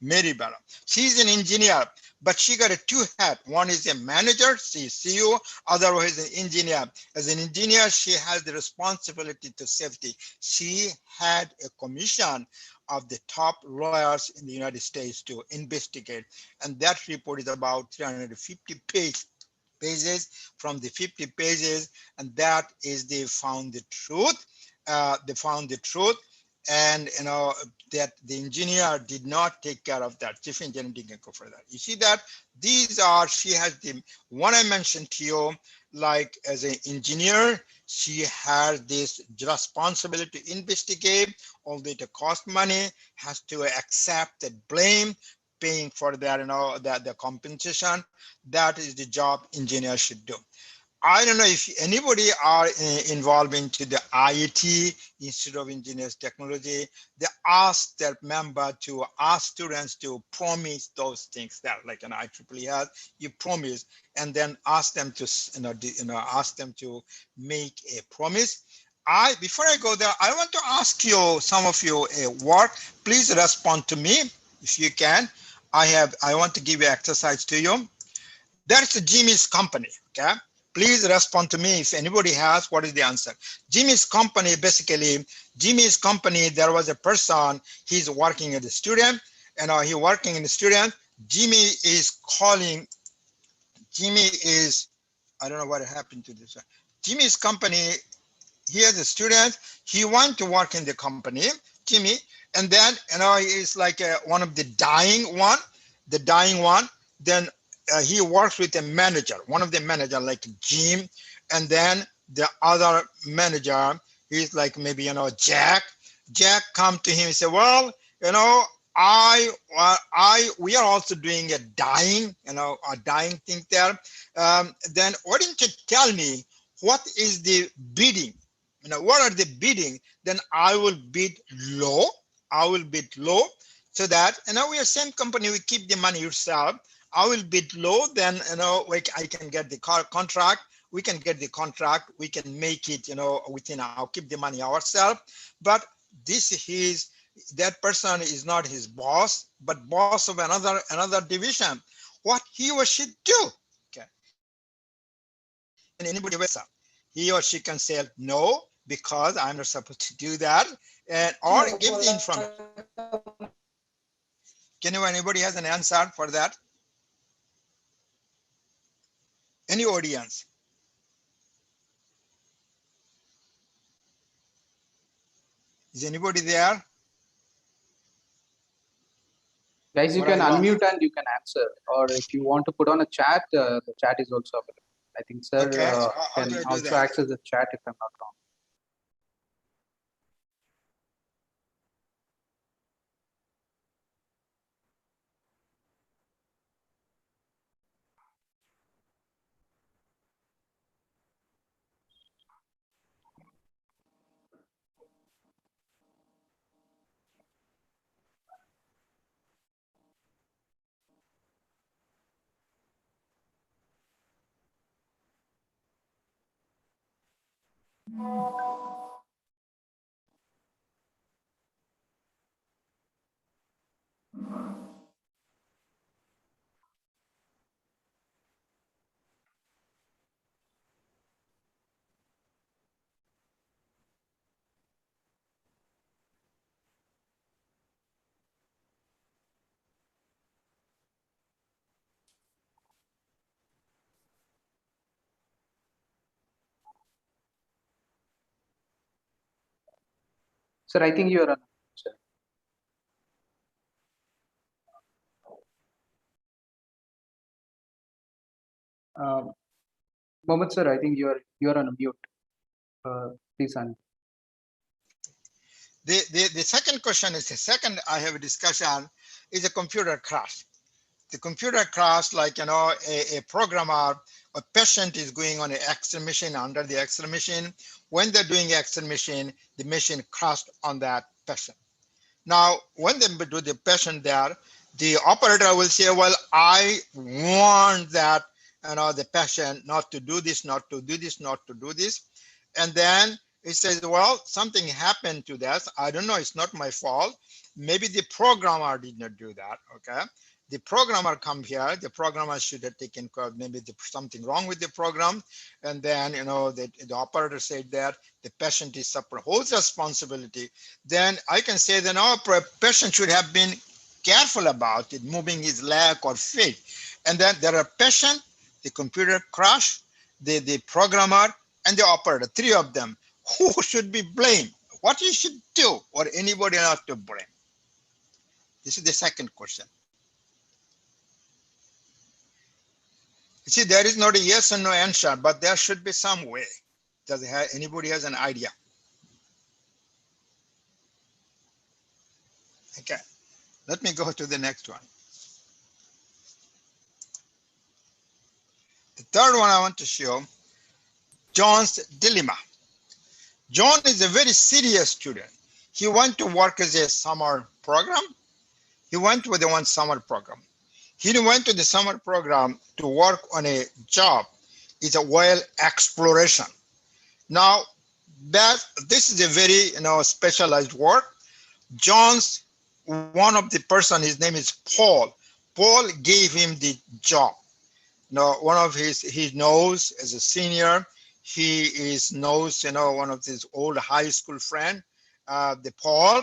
Mary Bella. She's an engineer, but she got a two hat. One is a manager, she's CEO, other is an engineer. As an engineer, she has the responsibility to safety. She had a commission of the top lawyers in the United States to investigate. And that report is about 350 pages. From the 50 pages, and that is they found the truth. And that the engineer did not take care of that. Chief engineer didn't go for that. You see that these are, she has the one I mentioned to you, like as an engineer, she has this responsibility to investigate, although it costs money, has to accept the blame, paying for that, the compensation. That is the job engineer should do. I don't know if anybody are involved into the IET, Institute of Engineers Technology. They ask their member to ask students to promise those things that, like an IEEE has, you promise, and then ask them to, ask them to make a promise. Before I go there, I want to ask you, some of you, work. Please respond to me if you can. I want to give you exercise to you. That's Jimmy's company, okay? Please respond to me if anybody has, what is the answer? Jimmy's company, basically, Jimmy's company, there was a person, he's working as a student, and he working in a student. Jimmy is, I don't know what happened to this. Jimmy's company, he is a student, he wants to work in the company, Jimmy, and then, he's like one of the dying one, then he works with a manager, one of the manager like Jim, and then the other manager is like maybe, Jack. Jack come to him and say, well, we are also doing a dying thing there. Then why don't you tell me what is the bidding? What are the bidding? Then I will bid low. I will bid low so that, we are same company. We keep the money yourself. I will bid low. Then, I can get the contract. We can get the contract. We can make it, I'll keep the money ourselves. But that person is not his boss, but boss of another division. What he or she do? Okay. And anybody else, he or she can say no, because I'm not supposed to do that, or give the information. Can anybody has an answer for that? Any audience? Is anybody there? Guys, you can unmute and you can answer, or if you want to put on a chat, the chat is also available. I think sir can also access the chat if I'm not wrong. Sir, I think you are on. Sir. Mohammed sir, I think you are on mute. Please unmute. The second question is I have a discussion is a computer crash. The computer crash, like, a programmer, a patient is going on an X-ray machine, under the X-ray machine. When they're doing X-ray machine, the machine crashed on that patient. Now, when they do the patient there, the operator will say, well, I want that, the patient not to do this, not to do this, not to do this. And then it says, well, something happened to that. I don't know. It's not my fault. Maybe the programmer did not do that. Okay. The programmer come here. The programmer should have taken care of maybe something wrong with the program. And then, the operator said that the patient is suffering whole responsibility. Then I can say that our patient should have been careful about it, moving his leg or feet. And then there are patient, the computer crash, the programmer, and the operator, three of them. Who should be blamed? What you should do, or anybody not to blame? This is the second question. You see, there is not a yes or no answer, but there should be some way. Does anybody has an idea? Okay, let me go to the next one. The third one I want to show, John's dilemma. John is a very serious student. He went to work as a summer program. He went with the one summer program. He went to the summer program to work on a job. It's a well exploration. Now, this is a very specialized work. John's one of the person, his name is Paul. Paul gave him the job. Now, one of he knows as a senior, he knows one of his old high school friend, the Paul,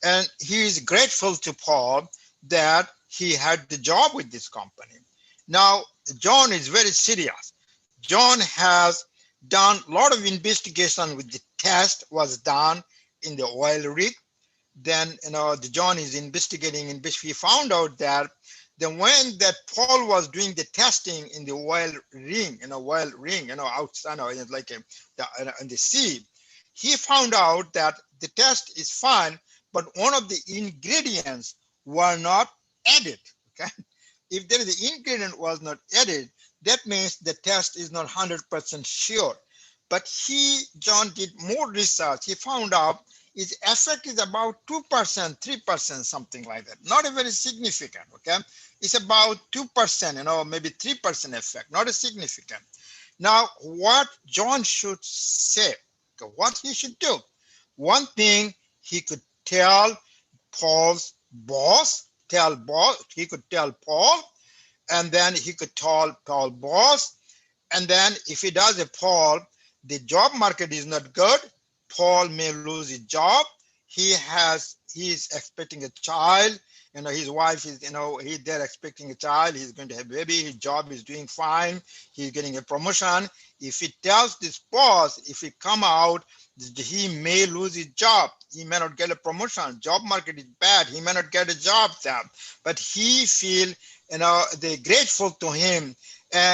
and he is grateful to Paul that he had the job with this company. Now, John is very serious. John has done a lot of investigation with the test was done in the oil rig. Then, the John is investigating, in which he found out that Then when that Paul was doing the testing in the oil ring, outside, like in the sea, he found out that the test is fine, but one of the ingredients were not added. Okay, if there is the ingredient was not added, that means the test is not 100% sure. But John did more research. He found out its effect is about 2%, 3%, something like that. Not a very significant, okay? It's about 2%, maybe 3% effect, not a significant. Now, what John should say, okay, what he should do, one thing he could tell Paul's boss, he could tell Paul, and then he could tell Paul boss, and then if he does a Paul, the job market is not good, Paul may lose his job. He is expecting a child. His wife is, they're expecting a child. He's going to have a baby. His job is doing fine. He's getting a promotion. If he tells this boss, if he come out, he may lose his job. He may not get a promotion. Job market is bad. He may not get a job there. But he feel, they're grateful to him.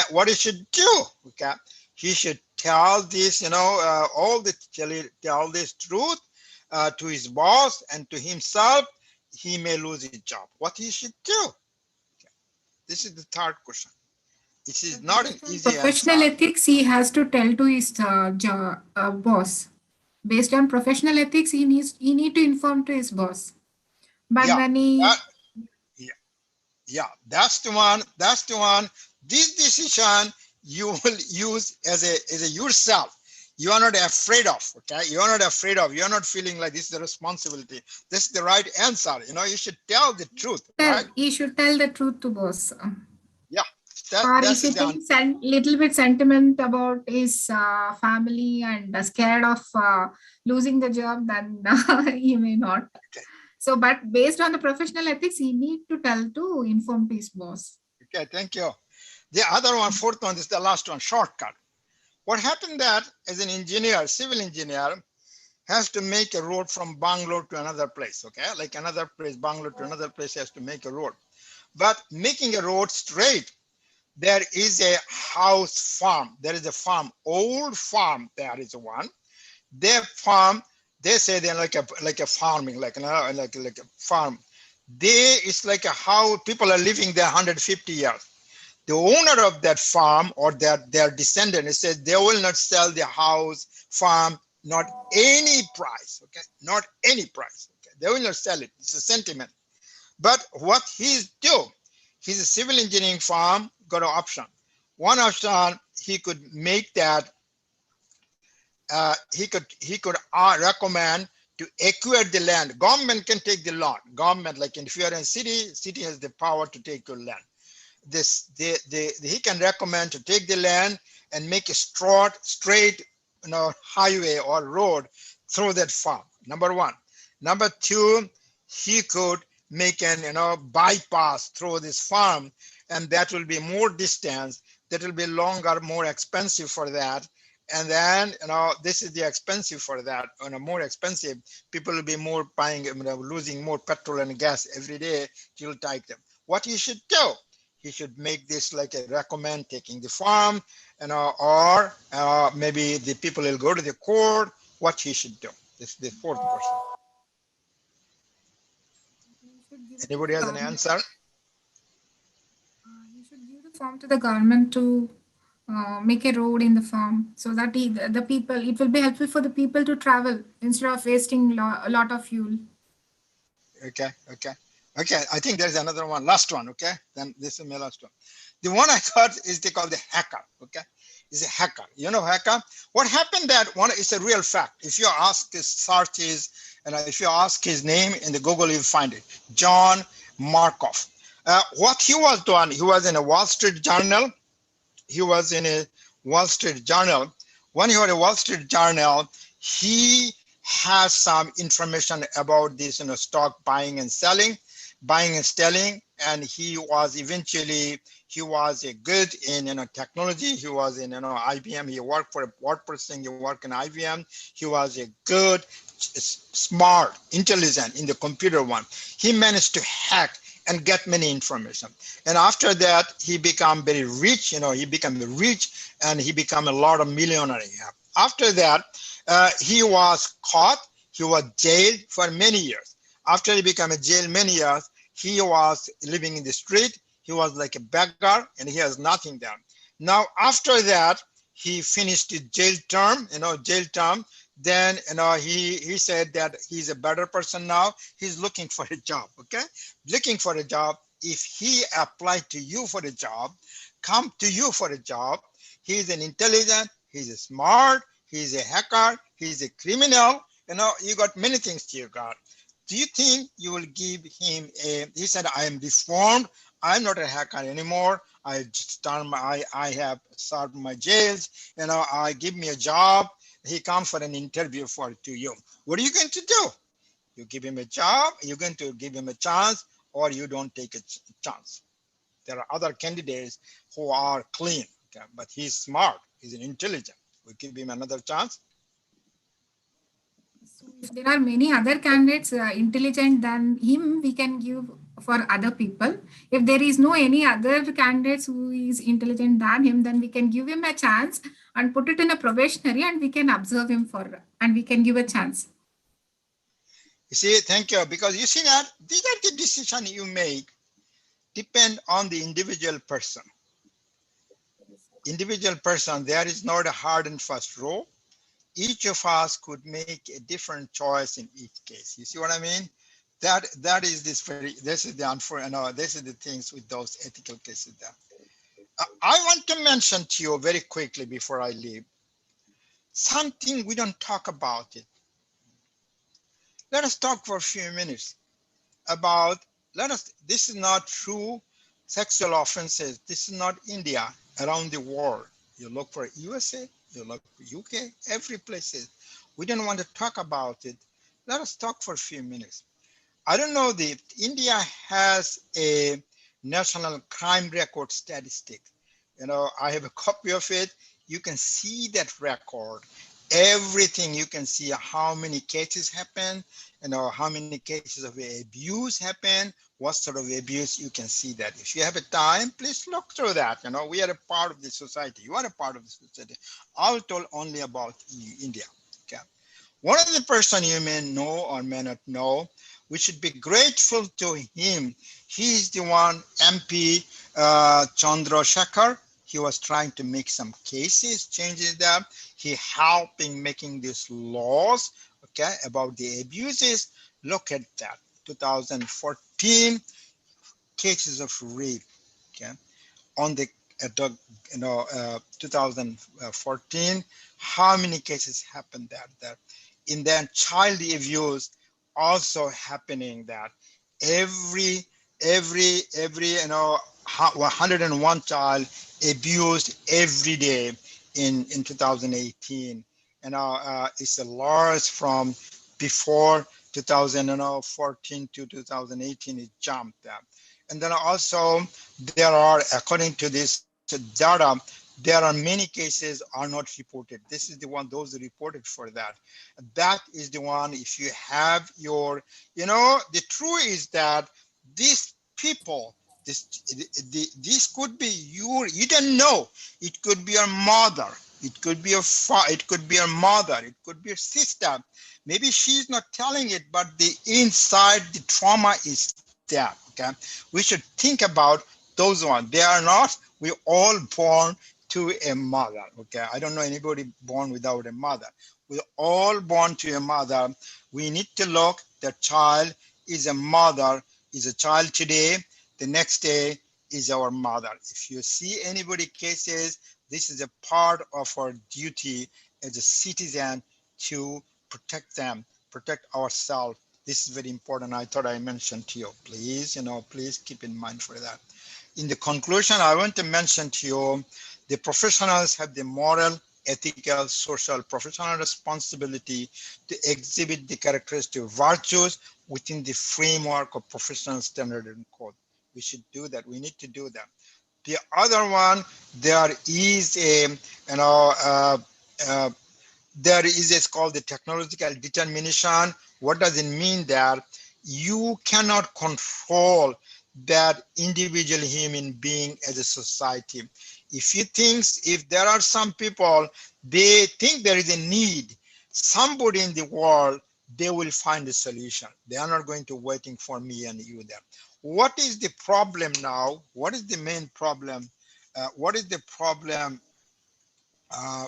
What he should do, okay? He should tell this, tell this truth to his boss and to himself. He may lose his job. What he should do? Okay. This is the third question. It is not an easy professional answer. ethics, he has to tell to his boss. Based on professional ethics, he need to inform to his boss. But when that's the one. That's the one. This decision you will use as a yourself. You are not afraid of, okay? You are not afraid of. You are not feeling like this is the responsibility. This is the right answer. You should tell the truth, right? He should tell the truth to boss. Yeah. Or if he thinks a little bit sentiment about his family and scared of losing the job, then he may not. Okay. So, but based on the professional ethics, he need to inform to his boss. Okay, thank you. The other one, fourth one, is the last one, shortcut. What happened that as an engineer, civil engineer, has to make a road from Bangalore to another place, okay? Like another place, Bangalore to another place has to make a road. But making a road straight, there is a house farm. There is a farm, old farm, there is one. Their farm, they say they're like a farming, like a farm. It's like how people are living there 150 years. The owner of that farm or their descendant says they will not sell the house, farm, not any price, okay? Not any price, okay? They will not sell it. It's a sentiment. But what he's a civil engineering firm, got an option. One option, he could make that, he could recommend to acquire the land. Government can take the land. Government, like if you are in city has the power to take your land. He can recommend to take the land and make a straight highway or road through that farm. Number one. Number two, he could make an bypass through this farm, and that will be more distance. That will be longer, more expensive for that. And then this is the expensive for that. More expensive. People will be more buying, losing more petrol and gas every day. It will take them. What he should do? He should make this like a recommend taking the farm, or maybe the people will go to the court. What he should do? This is the fourth question. Anybody has an answer? He should give the farm to the government to make a road in the farm, so that it will be helpful for the people to travel instead of wasting a lot of fuel. Okay. I think there's another one, last one. Okay, then this is my last one. The one I got is they call the hacker. Okay, is a hacker. Hacker. What happened that one is a real fact. If you ask his searches, and if you ask his name in the Google, you'll find it. John Markov. What he was doing, he was in a Wall Street Journal. When he was a Wall Street Journal, he has some information about this, stock buying and selling, and he was a good in technology. He was in IBM. He worked for a word person. He worked in IBM. He was a good, smart, intelligent in the computer one. He managed to hack and get many information. And after that, he become very rich. He become rich, and he become a lot of millionaire. After that, he was caught. He was jailed for many years. After he became a jail many years, he was living in the street. He was like a beggar, and he has nothing there. Now, after that, he finished his jail term. Then, he said that he's a better person now. He's looking for a job. Okay, looking for a job. If he applied to you for a job, come to you for a job, he's an intelligent, he's a smart, he's a hacker, he's a criminal. You got many things to you got. Do you think you will give him he said, I am reformed. I'm not a hacker anymore. I have served my jails. I give me a job. He comes for an interview to you. What are you going to do? You give him a job, you're going to give him a chance, or you don't take a chance. There are other candidates who are clean, okay? But he's smart, he's an intelligent. We give him another chance. So if there are many other candidates intelligent than him, we can give for other people. If there is no any other candidates who is intelligent than him, then we can give him a chance and put it in a probationary, and we can observe him and we can give a chance. You see, thank you. Because you see that these are the decisions you make depend on the individual person. Individual person, there is not a hard and fast rule. Each of us could make a different choice in each case. You see what I mean? That is this is the things with those ethical cases there. I want to mention to you very quickly before I leave, something we don't talk about it. Let us talk for a few minutes about, this is not true sexual offenses. This is not India, around the world. You look for USA, you look for UK, every place. We don't want to talk about it. Let us talk for a few minutes. I don't know, India has a national crime record statistic. I have a copy of it. You can see that record. Everything you can see, how many cases happen, how many cases of abuse happen, what sort of abuse, you can see that. If you have a time, please look through that. We are a part of the society. You are a part of the society. I'll tell only about India. Okay. One of the person you may know or may not know, we should be grateful to him. He's the one, MP Chandra Shekhar. He was trying to make some cases, changing them. He helped in making these laws, okay, about the abuses. Look at that, 2014 cases of rape, okay, on the 2014. How many cases happened there? In that child abuse also happening, that every 101 child abused every day in 2018. It's a large from before 2014 to 2018, it jumped up. And then also there are, according to this data, there are many cases are not reported. This is the one, those reported for that. That is the one, if you have your, the truth is that these people, this could be you don't know. It could be your mother. It could be your father. It could be your mother. It could be your sister. Maybe she's not telling it, but the inside, the trauma is there. Okay, we should think about those ones. They are not. We all born to a mother. Okay, I don't know anybody born without a mother. We're all born to a mother. We need to look. The child is a mother. Is a child today. The next day is our mother. If you see anybody cases, this is a part of our duty as a citizen to protect them, protect ourselves. This is very important. I thought I mentioned to you. Please, please keep in mind for that. In the conclusion, I want to mention to you, the professionals have the moral, ethical, social, professional responsibility to exhibit the characteristic virtues within the framework of professional standard and code. We should do that. We need to do that. The other one, there is it's called the technological determination. What does it mean? That you cannot control that individual human being as a society. If there are some people, they think there is a need, somebody in the world, they will find a solution. They are not going to waiting for me and you there. What is the problem now? What is the main problem? What is the problem? Uh,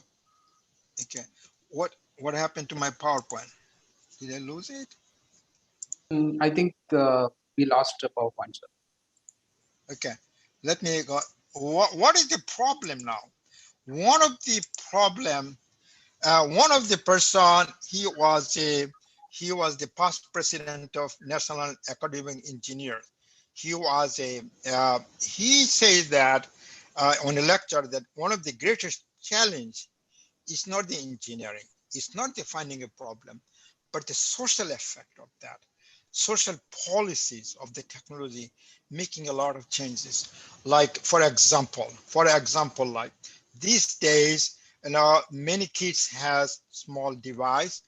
okay, what happened to my PowerPoint? Did I lose it? I think we lost a PowerPoint, sir. Okay, let me go. What is the problem now? One of the problem, one of the person, he was the past president of National Academy of Engineers. He says that on a lecture that one of the greatest challenge is not the engineering, it's not the finding a problem, but the social effect of that, social policies of the technology making a lot of changes. Like for example, like these days, many kids has small device.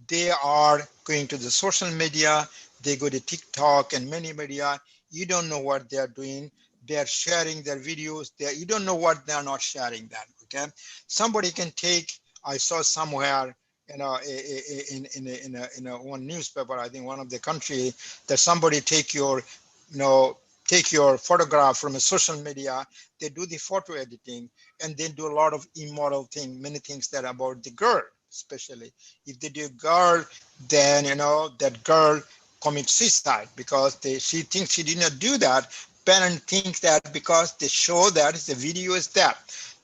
They are going to the social media, they go to TikTok and many media. You don't know what they are doing. They are sharing their videos. You don't know what they are not sharing that. Okay, somebody can take. I saw somewhere, in one newspaper, I think one of the country, that somebody take your photograph from a social media. They do the photo editing and then do a lot of immoral thing, many things that are about the girl. Especially if they do a girl, then that girl commits suicide because she thinks she did not do that. Parent thinks that because they show that the video is that.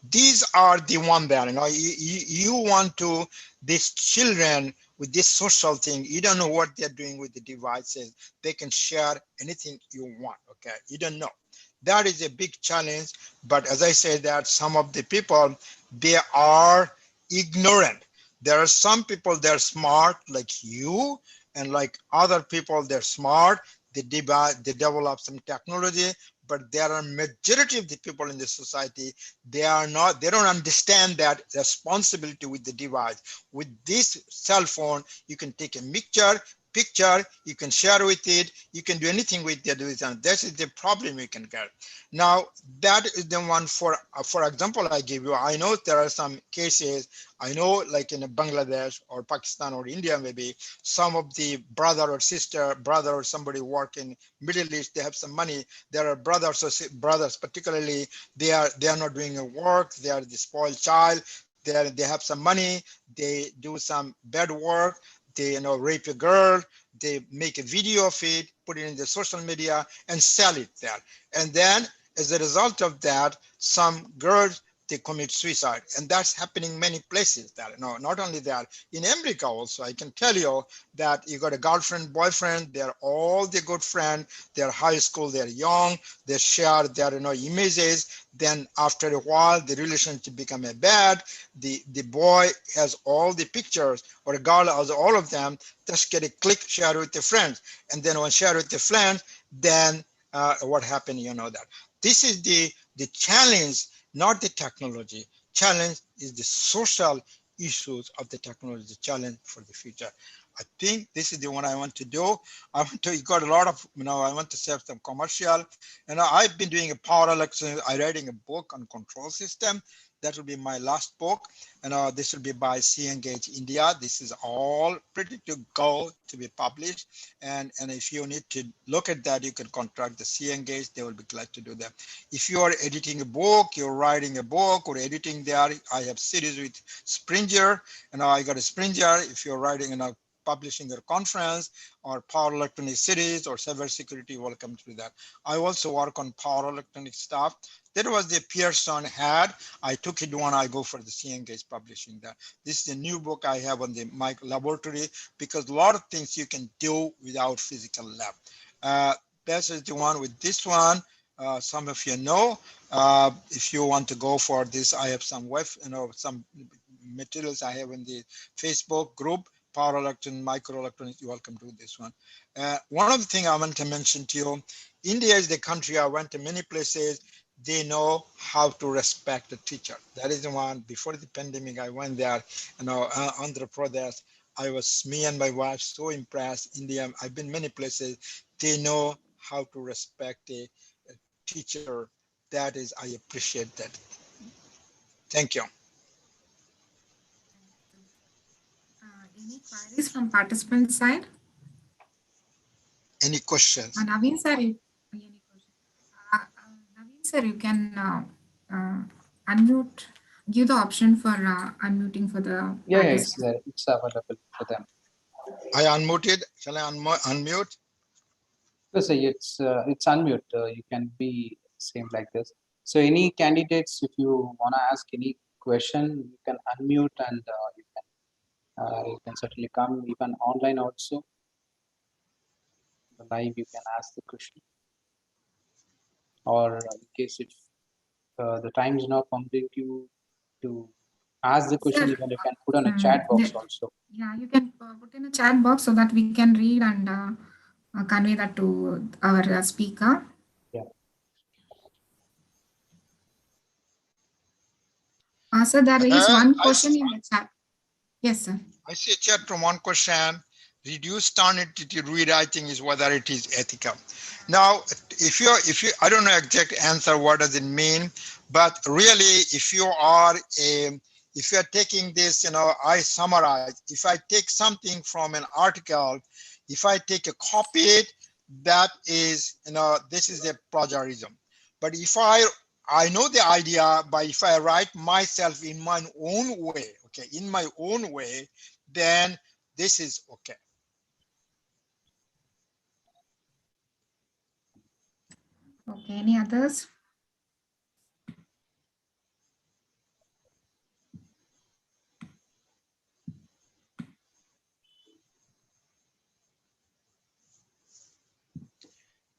These are the one that you want to, these children with this social thing, you don't know what they're doing with the devices. They can share anything you want. Okay, you don't know. That is a big challenge. But as I said, that some of the people, they are ignorant. There are some people, they're smart like you, and like other people, they're smart. They develop some technology, but there are majority of the people in the society, they don't understand that responsibility with the device. With this cell phone, you can take a picture, you can share with it, you can do anything with the device, and that is the problem you can get. Now, that is the one for example, I give you. I know there are some cases, I know like in Bangladesh or Pakistan or India, maybe some of the brother or somebody work in Middle East, they have some money. There are brothers, particularly, they are not doing a work. They are the spoiled child. They have some money. They do some bad work. They rape a girl. They make a video of it, put it in the social media, and sell it there. And then, as a result of that, some girls, they commit suicide, and that's happening many places. That not only that, in America also, I can tell you that you got a girlfriend, boyfriend, they're all the good friend, they're high school, they're young, they share their images. Then after a while, the relationship become a bad. The boy has all the pictures, or a girl has all of them. Just get a click, share with the friends, and then when share with the friends, then what happened? That this is the challenge. Not the technology. Challenge is the social issues of the technology challenge for the future. I think this is the one I want to do. You got a lot of, I want to save some commercial. I've been doing a power election. I'm writing a book on control system. That will be my last book. This will be by Cengage India. This is all pretty to go to be published. And if you need to look at that, you can contact the Cengage. They will be glad to do that. If you are editing a book, you're writing a book or editing there, I have series with Springer. I got a Springer. If you're writing publishing your conference or power electronic series or cybersecurity, welcome to that. I also work on power electronic stuff. That was the Pearson had. I took it when I go for the Cengage publishing that. This is a new book I have on my laboratory, because a lot of things you can do without physical lab. This is the one with this one. Some of you know. If you want to go for this, I have some some materials I have in the Facebook group. Power electron, microelectronics, you're welcome to this one. One of the things I want to mention to you, India is the country I went to many places. They know how to respect the teacher. That is the one. Before the pandemic, I went there, Andhra Pradesh. Me and my wife, so impressed. India, I've been many places. They know how to respect a teacher. That is, I appreciate that. Thank you. Any queries from participant side? Any questions? Naveen sir, any questions? Naveen sir, you can unmute, give the option for unmuting for the Yeah, it's there. It's available for them. I unmuted. Shall I unmute? So it's unmute. You can be same like this. So any candidates, if you want to ask any question, you can unmute and you can certainly come even online also. Live, you can ask the question. Or in case if the time is not permitting you to ask the question, even you can put on a chat box also. Yeah, you can put in a chat box so that we can read and convey that to our speaker. Yeah. So there is one question in the chat. Yes, sir. I see a chat from one question. Reduced turn entity rewriting is whether it is ethical. Now, if you, I don't know exact answer, what does it mean? But really, if you are taking this, I summarize. If I take something from an article, if I take a copy it, that is, this is a plagiarism. But if I know the idea, but if I write myself in my own way, okay, in my own way, then this is okay. Okay, any others?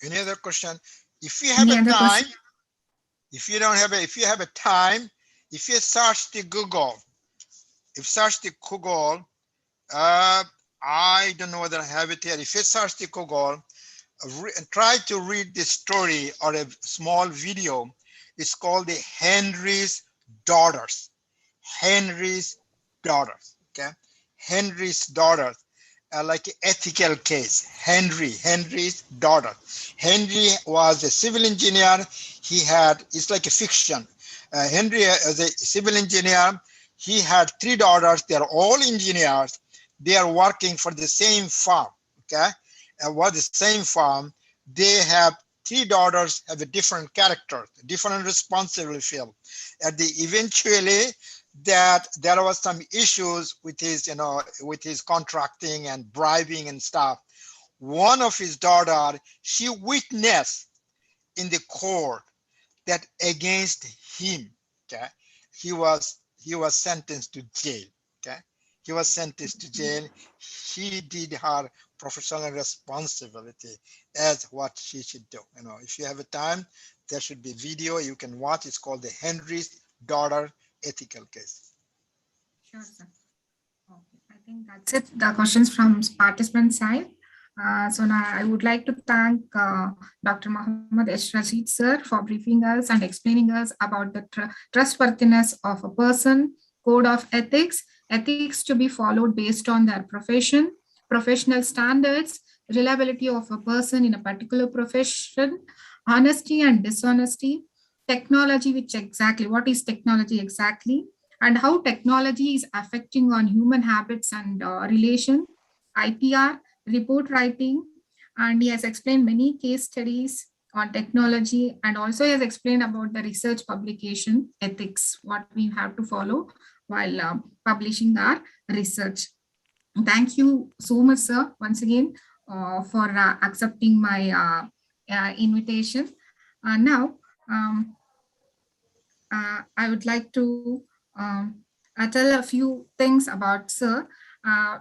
Any other question? If you have a time, if you don't have a, if you have a time, if you search the Google, I don't know whether I have it here. If you search the Google, try to read the story or a small video. It's called the Henry's Daughters. Henry's Daughters, okay? Henry's Daughters. Like an ethical case, Henry's daughter. Henry was a civil engineer. He had, it's like a fiction. Henry as a civil engineer, he had 3 daughters. They're all engineers. They are working for the same farm, okay? And what the same farm, they have 3 daughters have a different character, different responsibility. At the eventually, that there was some issues with his, with his contracting and bribing and stuff. One of his daughter, she witnessed in the court that against him, okay, he was sentenced to jail, okay. He was sentenced to jail. She did her professional responsibility as what she should do. If you have a time, there should be video you can watch. It's called the Henry's Daughter Ethical Case. Sure, sir. Okay, I think that's it. The questions from participant side. So now I would like to thank Dr. Mohammed H. Rashid sir for briefing us and explaining us about the trustworthiness of a person, code of ethics, ethics to be followed based on their profession, professional standards, reliability of a person in a particular profession, honesty and dishonesty, technology, what is technology exactly, and how technology is affecting on human habits and relation, IPR, report writing, and he has explained many case studies on technology, and also he has explained about the research publication ethics, what we have to follow while publishing our research. Thank you so much, sir, once again for accepting my invitation. Now, I would like to tell a few things about sir.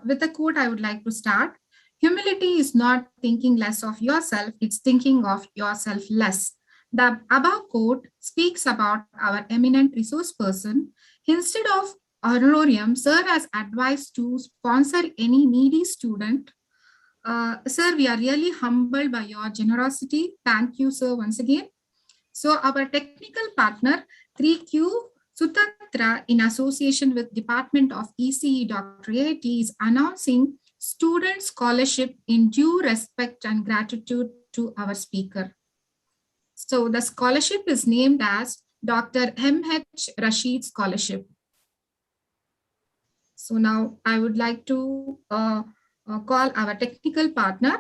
With a quote, I would like to start. Humility is not thinking less of yourself, it's thinking of yourself less. The above quote speaks about our eminent resource person. Instead of honorarium, sir has advised to sponsor any needy student. Sir, we are really humbled by your generosity. Thank you, sir, once again. So our technical partner, 3Q Sutatra, in association with Department of ECE Dr. AIT, is announcing student scholarship in due respect and gratitude to our speaker. So the scholarship is named as Dr. M.H. Rashid Scholarship. So now I would like to call our technical partner.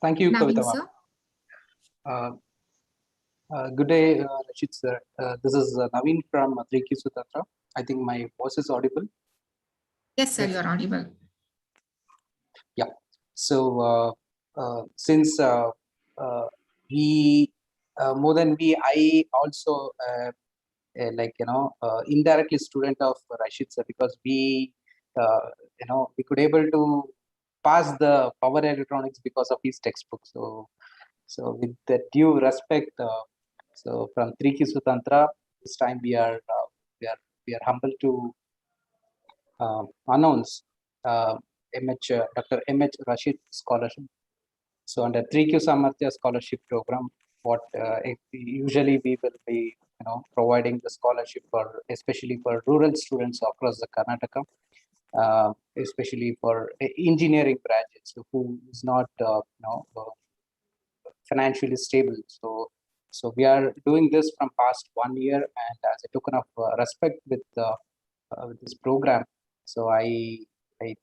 Thank you, Naveen, Kavita. sir. Good day, Rashid sir. This is Naveen from 3Q Sutatra. I think my voice is audible. Yes, sir, you're audible. Yeah. So since we more than we, I also indirectly student of Rashid sir, because we we could able to pass the power electronics because of his textbook. So with the due respect, so from 3Q Sutantra, this time we are humbled to announce Dr. M.H. Rashid Scholarship. So under 3Q Samarthya Scholarship Program, what usually we will be providing the scholarship for, especially for rural students across the Karnataka, especially for engineering graduates who is not financially stable. So we are doing this from past 1 year, and as a token of respect with this program, so I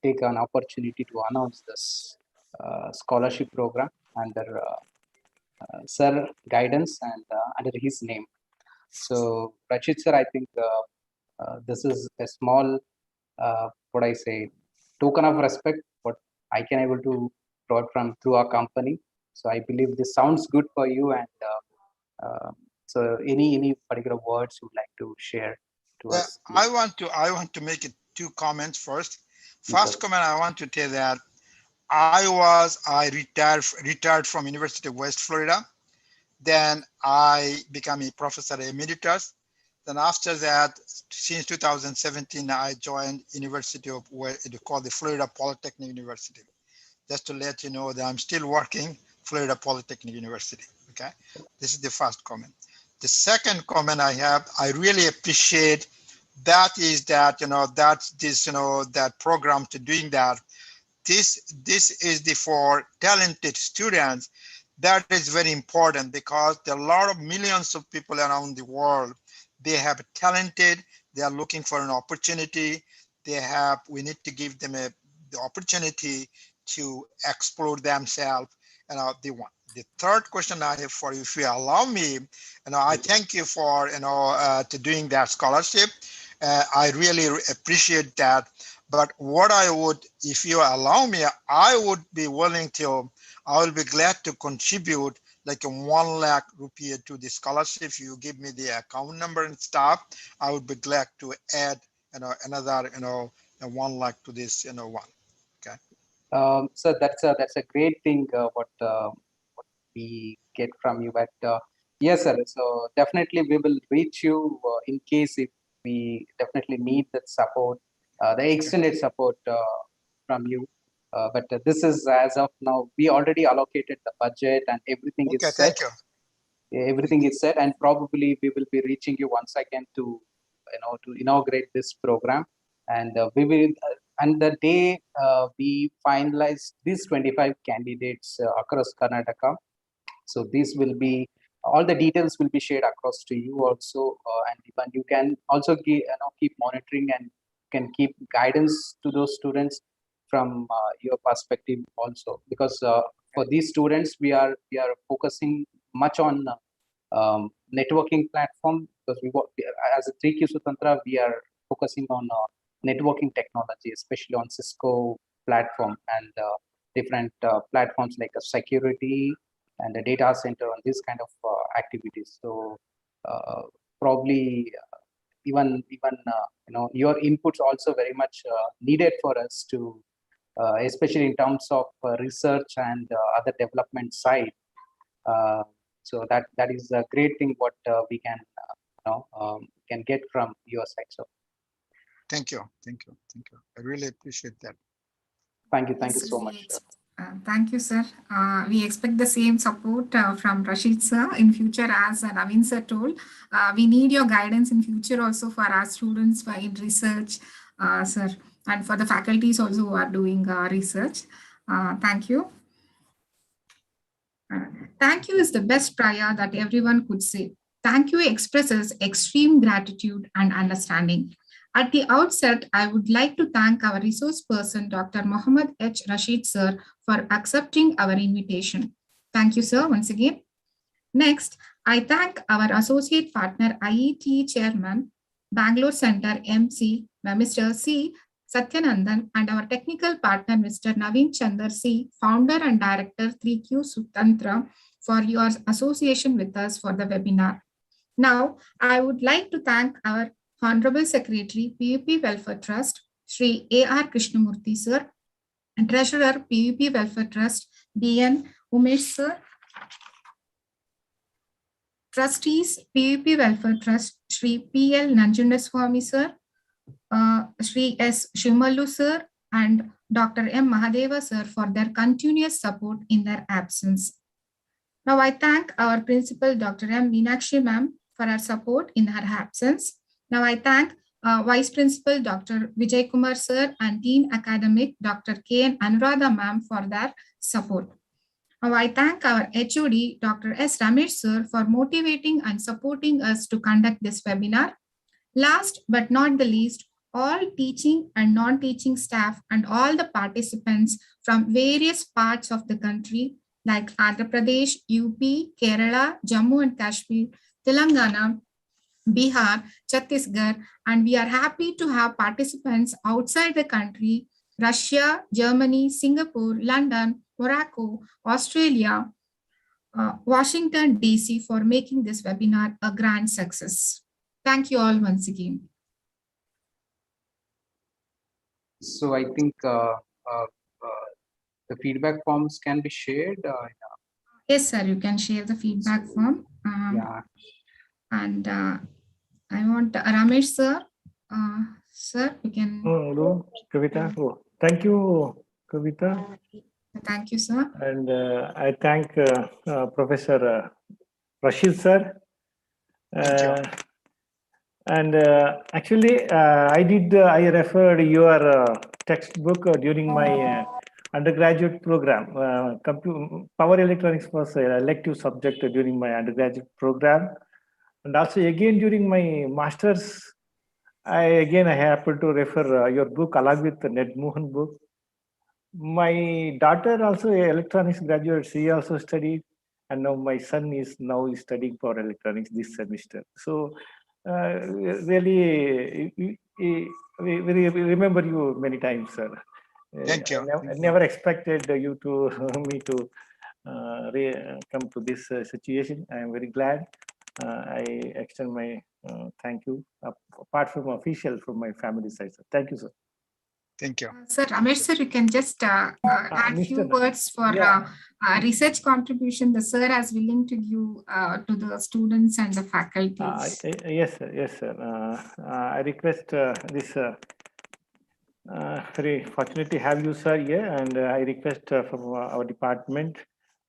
take an opportunity to announce this scholarship program under Sir guidance and under his name. So Rashid sir, I think this is a small, what I say, token of respect what I can able to provide from through our company. So I believe this sounds good for you, and so any particular words you would like to share to us? I want to make it 2 comments first. First comment, I want to tell that I retired from University of West Florida. Then I became a professor emeritus. Then after that, since 2017, I joined University of called the Florida Polytechnic University. Just to let you know that I'm still working Florida Polytechnic University. Okay, this is the first comment. The second comment I have, I really appreciate that is that that's this that program to doing that. This is the for talented students. That is very important because there are a lot of millions of people around the world. They have talented, they are looking for an opportunity. We need to give them the opportunity to explore themselves, and they want. The third question I have for you, if you allow me, I thank you for to doing that scholarship. I really appreciate that. But what I would, if you allow me, I would be willing to. I will be glad to contribute like a 1 lakh rupiah to the scholarship. If you give me the account number and stuff, I would be glad to add another 1 lakh to this one. Okay. So that's a great thing what we get from you. But yes, sir. So definitely we will reach you in case if we definitely need that support, the extended support from you. But this is as of now, we already allocated the budget and everything is set. Thank you. Everything is set, and probably we will be reaching you once again to to inaugurate this program, and we will. And the day we finalize these 25 candidates across Karnataka, so this will be all the details will be shared across to you also, and you can also keep monitoring and can keep guidance to those students from your perspective also, because for these students we are focusing much on networking platform, because as a 3Q Sutantra we are focusing on networking technology, especially on Cisco platform and different platforms like a security and a data center on this kind of activities. So probably even your inputs also very much needed for us to especially in terms of research and other development side. So that is a great thing what we can can get from your side. So thank you. I really appreciate that. Thank you so much. Thank you, sir. We expect the same support from Rashid sir in future, as Naveen sir told. We need your guidance in future also for our students in research, sir, and for the faculties also who are doing research. Thank you. Thank you is the best prayer that everyone could say. Thank you expresses extreme gratitude and understanding. At the outset, I would like to thank our resource person, Dr. Mohammed H. Rashid, sir, for accepting our invitation. Thank you, sir, once again. Next, I thank our associate partner, IET Chairman, Bangalore Center MC, Mr. C. Satyanandan, and our technical partner, Mr. Naveen Chandar C., founder and director 3Q Sutantra, for your association with us for the webinar. Now, I would like to thank our Honorable Secretary, PUP Welfare Trust, Sri A.R. Krishnamurthy, sir, and Treasurer, PUP Welfare Trust, D.N. Umesh, sir, Trustees, PUP Welfare Trust, Sri P.L. Nanjundaswamy, sir, Sri S. Shimalu, sir, and Dr. M. Mahadeva, sir, for their continuous support in their absence. Now, I thank our principal, Dr. M. Meenakshi, ma'am, for her support in her absence. Now, I thank Vice Principal, Dr. Vijay Kumar, sir, and Dean Academic, Dr. K. N. Anuradha, ma'am, for their support. Now, I thank our HOD, Dr. S. Ramesh, sir, for motivating and supporting us to conduct this webinar. Last but not the least, all teaching and non-teaching staff and all the participants from various parts of the country like Andhra Pradesh, UP, Kerala, Jammu and Kashmir, Telangana, Bihar, Chhattisgarh, and we are happy to have participants outside the country, Russia, Germany, Singapore, London, Morocco, Australia, Washington, DC for making this webinar a grand success. Thank you all once again. So I think the feedback forms can be shared. Yes, sir, you can share the feedback form. Yeah. And I want Ramesh, sir. Sir, you can. Hello, Kavita. Oh, thank you, Kavita. Thank you, sir. And I thank Professor Rashid, sir. Thank you. And actually, I referred your textbook during my undergraduate program. Power electronics was an elective subject during my undergraduate program. And also again during my master's, I happen to refer your book along with the Ned Mohan book. My daughter also a electronics graduate. She also studied, and now my son is studying for electronics this semester. So really, we remember you many times, sir. Thank you. I never expected you to me to come to this situation. I am very glad. I extend my thank you, apart from official from my family side. Sir. Thank you, sir. Thank you. Sir, Ramesh, sir, you can just add few words for research contribution the sir is willing to give to the students and the faculty. Yes, sir. Yes, sir. I request this. Very fortunate to have you, sir, here, and I request from our department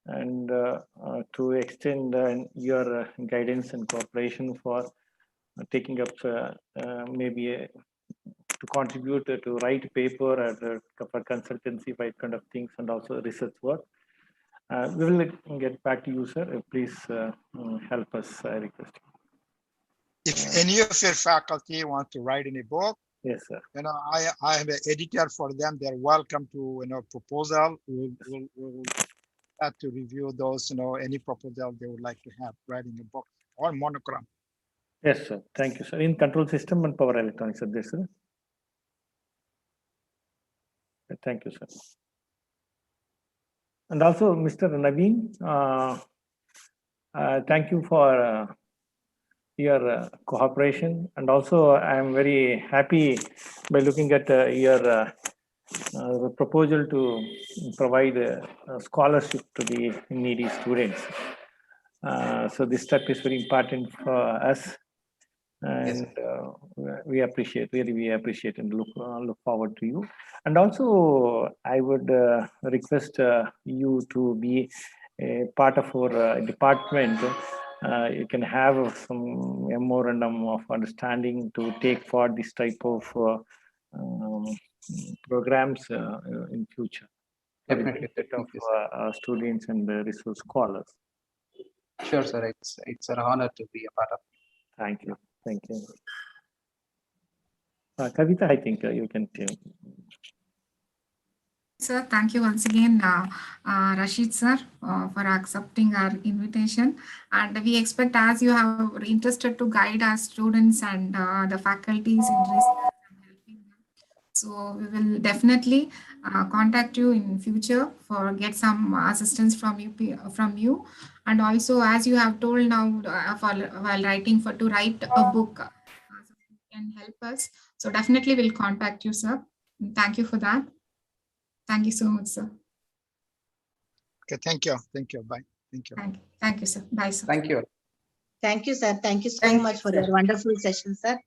and to extend your guidance and cooperation for taking up maybe to contribute to write paper or for consultancy, by kind of things, and also research work. We will get back to you, sir. Please help us, I request you. If any of your faculty want to write any book, yes, sir. I have an editor for them. They're welcome to proposal. We'll have to review those. Any proposal they would like to have writing a book or monogram. Yes, sir. Thank you, sir. In control system and power electronics, sir. Thank you, sir. And also, Mr. Naveen, thank you for your cooperation. And also, I am very happy by looking at your proposal to provide a scholarship to the needy students. So this step is very important for us. And we appreciate, really we appreciate and look forward to you. And also I would request you to be a part of our department. You can have some memorandum of understanding to take for this type of programs in future. for the Definitely. benefit of Thank you, sir. students and the resource scholars. Sure, sir. It's an honor to be a part of it. Thank you. Thank you. Kavita, I think you can take. Sir, thank you once again, Rashid sir, for accepting our invitation. And we expect, as you have interested to guide our students and the faculties in research and helping them. So we will definitely contact you in future for get some assistance from you. And also, as you have told now, while writing to write a book, so you can help us. So definitely we'll contact you, sir. Thank you for that. Thank you so much, sir. Okay, thank you. Thank you. Bye. Thank you. Thank you, sir. Bye, sir. Thank you. Thank you, sir. Thank you so Thank much you, for sir. your wonderful session, sir.